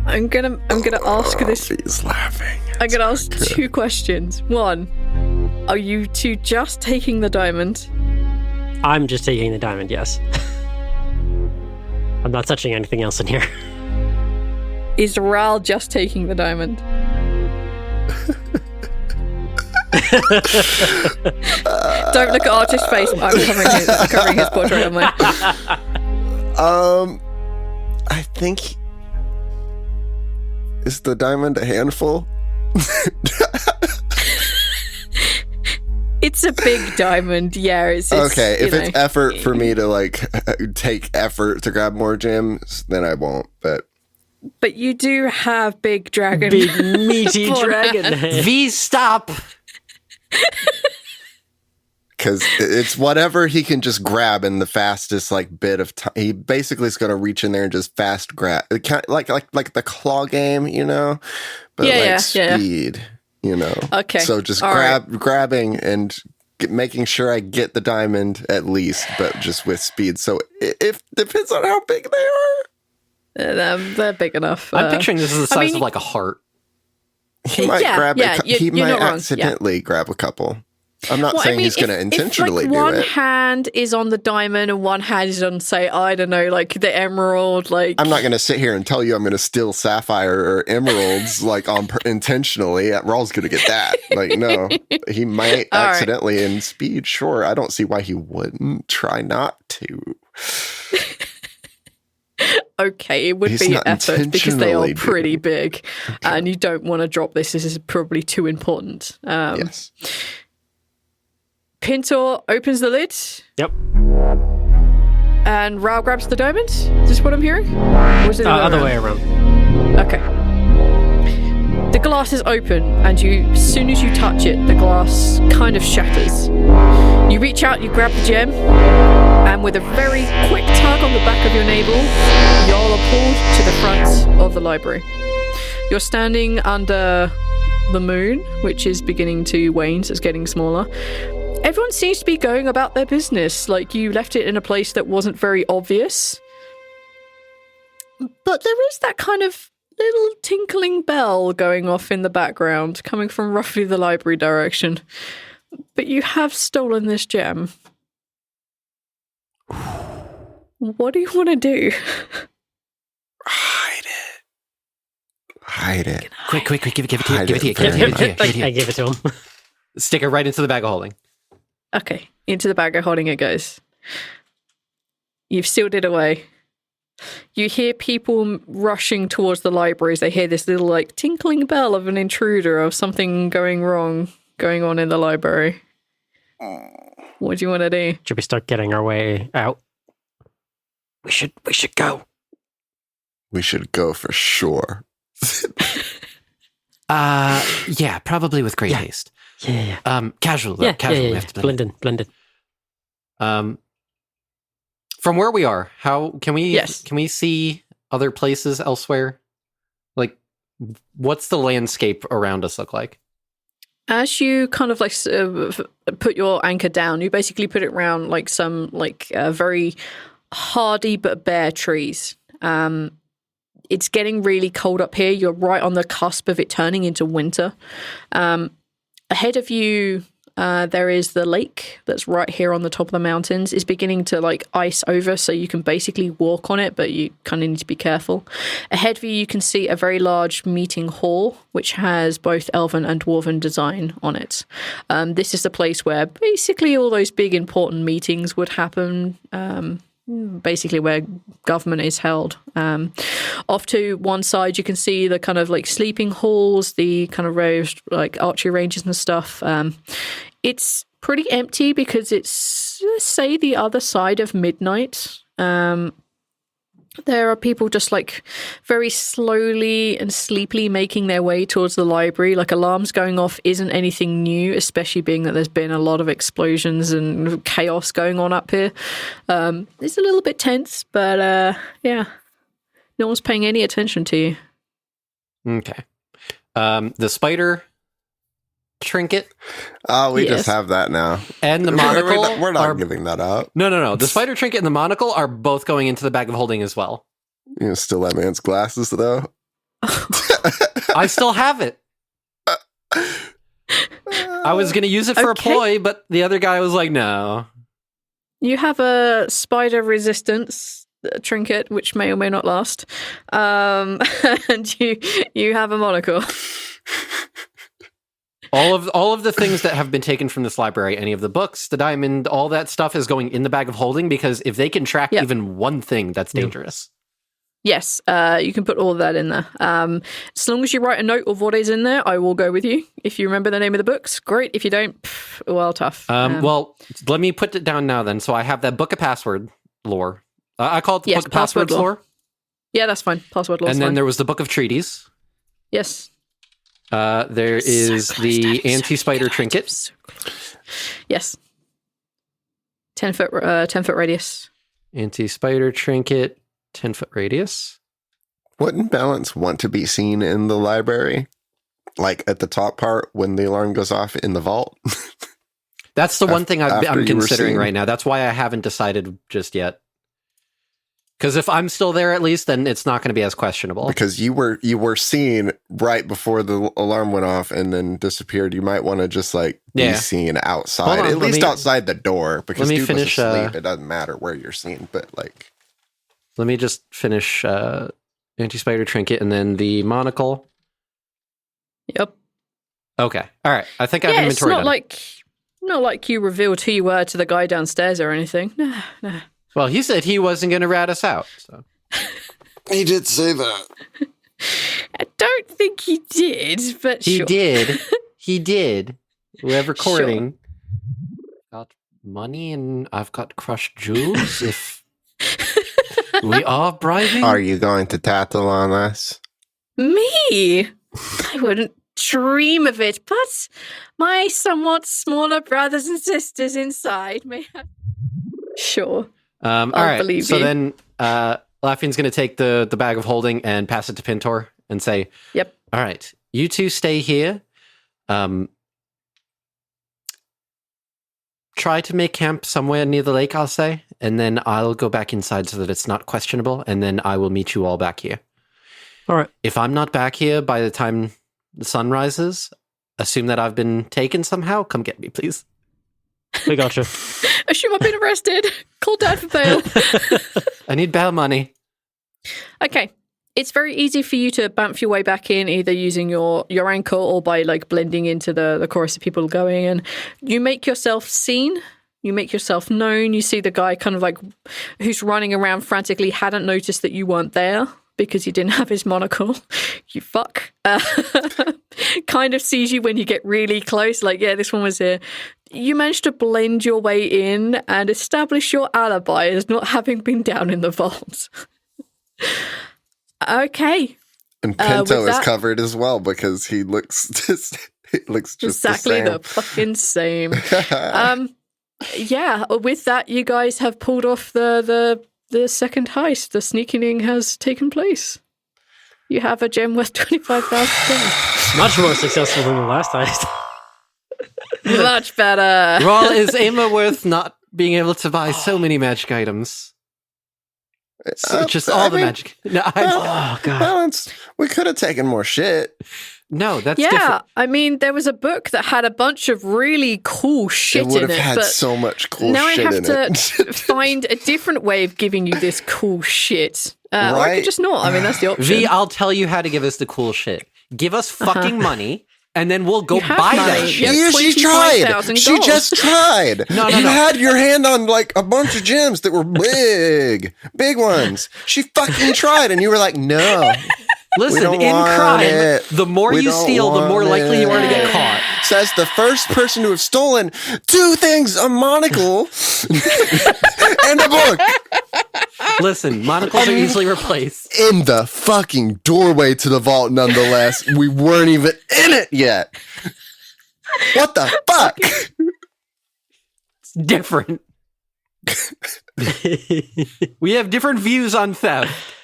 I'm gonna ask this. He's laughing. I'm gonna ask 2 questions. 1, are you two just taking the diamond? I'm just taking the diamond, yes. I'm not touching anything else in here. Is Rhal just taking the diamond? Don't look at Archie's face. I'm covering his portrait on mine. I think is the diamond a handful? It's a big diamond, yeah. It's okay, if it's effort for me to like take effort to grab more gems, then I won't. But you do have big dragon, Big meaty dragon. V, stop. because it's whatever he can just grab in the fastest like bit of time. He basically is going to reach in there and just fast grab, like the claw game, you know, but speed. You know, okay. So just grabbing and making sure I get the diamond at least, but just with speed. So it depends on how big they are. They're big enough. I'm picturing this is the size of like a heart. He might he might accidentally grab a couple. I'm not saying he's going to intentionally do it. One hand is on the diamond and one hand is on, say, I don't know, like the emerald. Like I'm not going to sit here and tell you I'm going to steal sapphire or emeralds like intentionally. Rhal's going to get that. Like, no, he might accidentally in speed. Sure, I don't see why he wouldn't try not to. Okay, it would be an effort because they are pretty big, and you don't want to drop this. This is probably too important. Yes. Pintor opens the lid. Yep. And Rhal grabs the diamond. Is this what I'm hearing? Or is it the other way around? Okay. The glass is open, and as soon as you touch it, the glass kind of shatters. You reach out, you grab the gem, and with a very quick tug on the back of your navel, y'all are pulled to the front of the library. You're standing under the moon, which is beginning to wane, so it's getting smaller. Everyone seems to be going about their business, like you left it in a place that wasn't very obvious. But there is that kind of little tinkling bell going off in the background, coming from roughly the library direction. But you have stolen this gem. What do you want to do? Hide it. Quick, give it here. I give it to him. Stick it right into the bag of holding. Okay, into the bag of holding it goes. You've sealed it away. You hear people rushing towards the libraries. They hear this little like tinkling bell of an intruder, of something going on in the library. What do you want to do? Should we start getting our way out? We should go. We should go for sure. Yeah, probably with great haste. Yeah. Casual though. Casual. We have to blend in. From where we are, how can we see other places elsewhere? Like, what's the landscape around us look like? As you kind of like put your anchor down, you basically put it around like some very hardy but bare trees. It's getting really cold up here. You're right on the cusp of it turning into winter. Ahead of you, there is the lake that's right here on the top of the mountains. It's beginning to like ice over, so you can basically walk on it, but you kind of need to be careful. Ahead of you, you can see a very large meeting hall, which has both elven and dwarven design on it. This is the place where basically all those big important meetings would happen. Basically where government is held. Off to one side, you can see the kind of like sleeping halls, the kind of raised like archery ranges and stuff. It's pretty empty because it's, let's say, the other side of midnight. There are people just like very slowly and sleepily making their way towards the library. Like alarms going off isn't anything new, especially being that there's been a lot of explosions and chaos going on up here. It's a little bit tense, but yeah, no one's paying any attention to you. Okay. The spider trinket. Oh, we just have that now. And the monocle. We're not giving that up. No. The spider trinket and the monocle are both going into the bag of holding as well. You know, steal that man's glasses, though? I still have it. I was going to use it for a ploy, but the other guy was like, no. You have a spider resistance trinket, which may or may not last. And you have a monocle. All of the things that have been taken from this library, any of the books, the diamond, all that stuff is going in the bag of holding, because if they can track even one thing, that's dangerous. Yes, you can put all of that in there. As long as you write a note of what is in there, I will go with you. If you remember the name of the books, great. If you don't, well, tough. Well, let me put it down now then. So I have that Book of Password lore. I call it the Book of Passwords lore. Yeah, that's fine. Password lore. And then there was the Book of Treaties. Yes. There is the anti-spider trinket. Yes. 10-foot radius. Anti-spider trinket. 10-foot radius. Wouldn't balance want to be seen in the library? Like at the top part when the alarm goes off in the vault? That's the one thing I'm considering right now. That's why I haven't decided just yet. Because if I'm still there at least, then it's not going to be as questionable. Because you were seen right before the alarm went off and then disappeared. You might want to just be seen outside, at least outside the door. Because dude was asleep. It doesn't matter where you're seen, but let me just finish anti-spider trinket and then the monocle. Yep. Okay. All right. I think I have inventory done. Not like you revealed who you were to the guy downstairs or anything. No. Well, he said he wasn't going to rat us out. So. He did say that. I don't think he did, but he did. He did. We're recording. Got money and I've got crushed jewels. If we are bribing. Are you going to tattle on us? Me? I wouldn't dream of it, but my somewhat smaller brothers and sisters inside may have. Sure. All right. So then Lafian's going to take the bag of holding and pass it to Pintor and say, yep. All right, you two stay here. Try to make camp somewhere near the lake, I'll say, and then I'll go back inside so that it's not questionable, and then I will meet you all back here. All right. If I'm not back here by the time the sun rises, assume that I've been taken somehow. Come get me, please. We got you. Assume I've been arrested. Call Dad for bail. I need bail money. Okay. It's very easy for you to bamf your way back in, either using your ankle or by blending into the chorus of people going. And you make yourself seen. You make yourself known. You see the guy kind of who's running around frantically hadn't noticed that you weren't there because he didn't have his monocle. You fuck. Kind of sees you when you get really close. This one was here. You managed to blend your way in and establish your alibi as not having been down in the vault. Okay. And Pinto is covered as well because he looks just exactly the fucking same. Yeah, with that, you guys have pulled off the second heist. The sneaking has taken place. You have a gem worth 25,000. Much more successful than the last heist. Much better. Rhal, is Emma worth not being able to buy so many magic items? Magic. No, God. Balance. We could have taken more shit. No, that's different. I mean, there was a book that had a bunch of really cool shit in it. It would have had so much cool shit in it. Now I have to find a different way of giving you this cool shit. Or I could just not. I mean, that's the option. V, I'll tell you how to give us the cool shit. Give us fucking money. And then we'll go buy that shit. She tried. She just tried. No. You had your hand on a bunch of gems that were big ones. She fucking tried, and you were like, no. Listen, in crime, the more you steal, the more likely you are to get caught. Says the first person to have stolen 2 things: a monocle and a book. Listen, monocles are easily replaced. In the fucking doorway to the vault, nonetheless. We weren't even in it yet. What the fuck? It's different. We have different views on theft.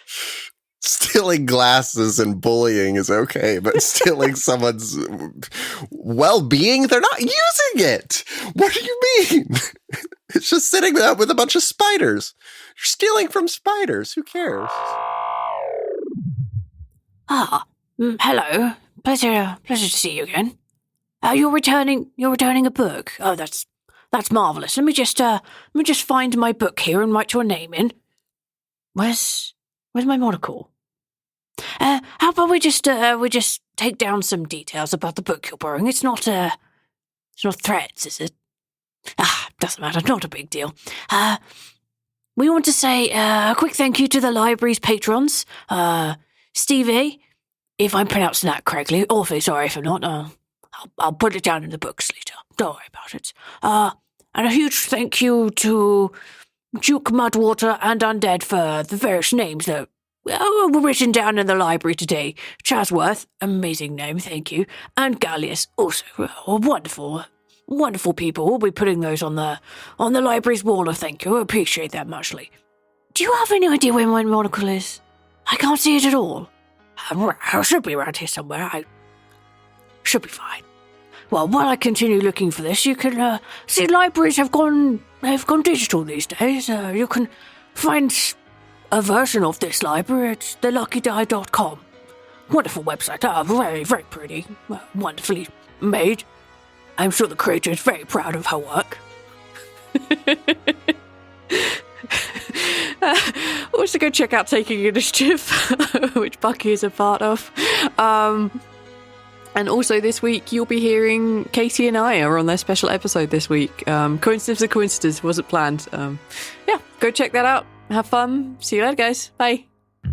Stealing glasses and bullying is okay, but stealing someone's well-being, they're not using it. What do you mean? It's just sitting there with a bunch of spiders. You're stealing from spiders. Who cares? Hello. Pleasure to see you again. You're returning a book. Oh, that's marvelous. Let me just find my book here and write your name in. Where's my monocle? How about we just take down some details about the book you're borrowing. It's not threats, is it? Doesn't matter, not a big deal. We want to say a quick thank you to the library's patrons. Stevie, if I'm pronouncing that correctly, awfully sorry if I'm not. I'll put it down in the books later. Don't worry about it. And a huge thank you to Duke Mudwater and Undead for the various names that were written down in the library today. Chasworth, amazing name, thank you. And Gallius, also wonderful people. We'll be putting those on the library's wall of thank you. I appreciate that muchly. Do you have any idea where my monocle is? I can't see it at all. I should be around here somewhere. I should be fine. Well, while I continue looking for this, you can see libraries have gone digital these days. You can find a version of this library at theluckydie.com. Wonderful website. Very, very pretty. Wonderfully made. I'm sure the creator is very proud of her work. Also go check out Taking Initiative, which Bucky is a part of. And also this week, you'll be hearing Katie and I are on their special episode this week. Coincidence of coincidence, wasn't planned. Yeah, go check that out. Have fun. See you later, guys. Bye.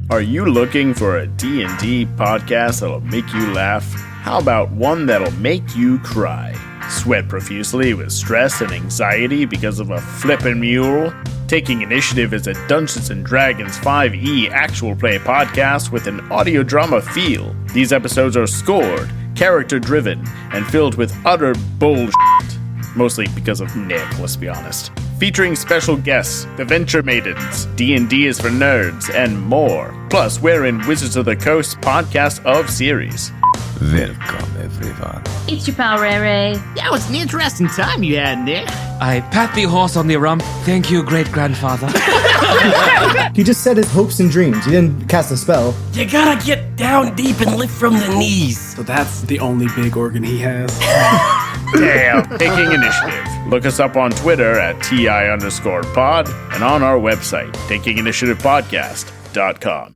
Are you looking for a D&D podcast that'll make you laugh? How about one that'll make you cry? Sweat profusely with stress and anxiety because of a flippin' mule? Taking Initiative is a Dungeons & Dragons 5e actual play podcast with an audio drama feel. These episodes are scored, character-driven, and filled with utter bullshit. Mostly because of Nick, let's be honest. Featuring special guests, the Venture Maidens, D&D is for Nerds, and more. Plus, we're in Wizards of the Coast podcast of series. Welcome, everyone. It's your pal, Ray Ray. Yeah, it was an interesting time you had, Nick. I pat the horse on the rump. Thank you, great-grandfather. He just said his hopes and dreams. He didn't cast a spell. You gotta get down deep and lift from the knees. So that's the only big organ he has. Damn, Taking Initiative. Look us up on Twitter at TI_pod and on our website, takinginitiativepodcast.com.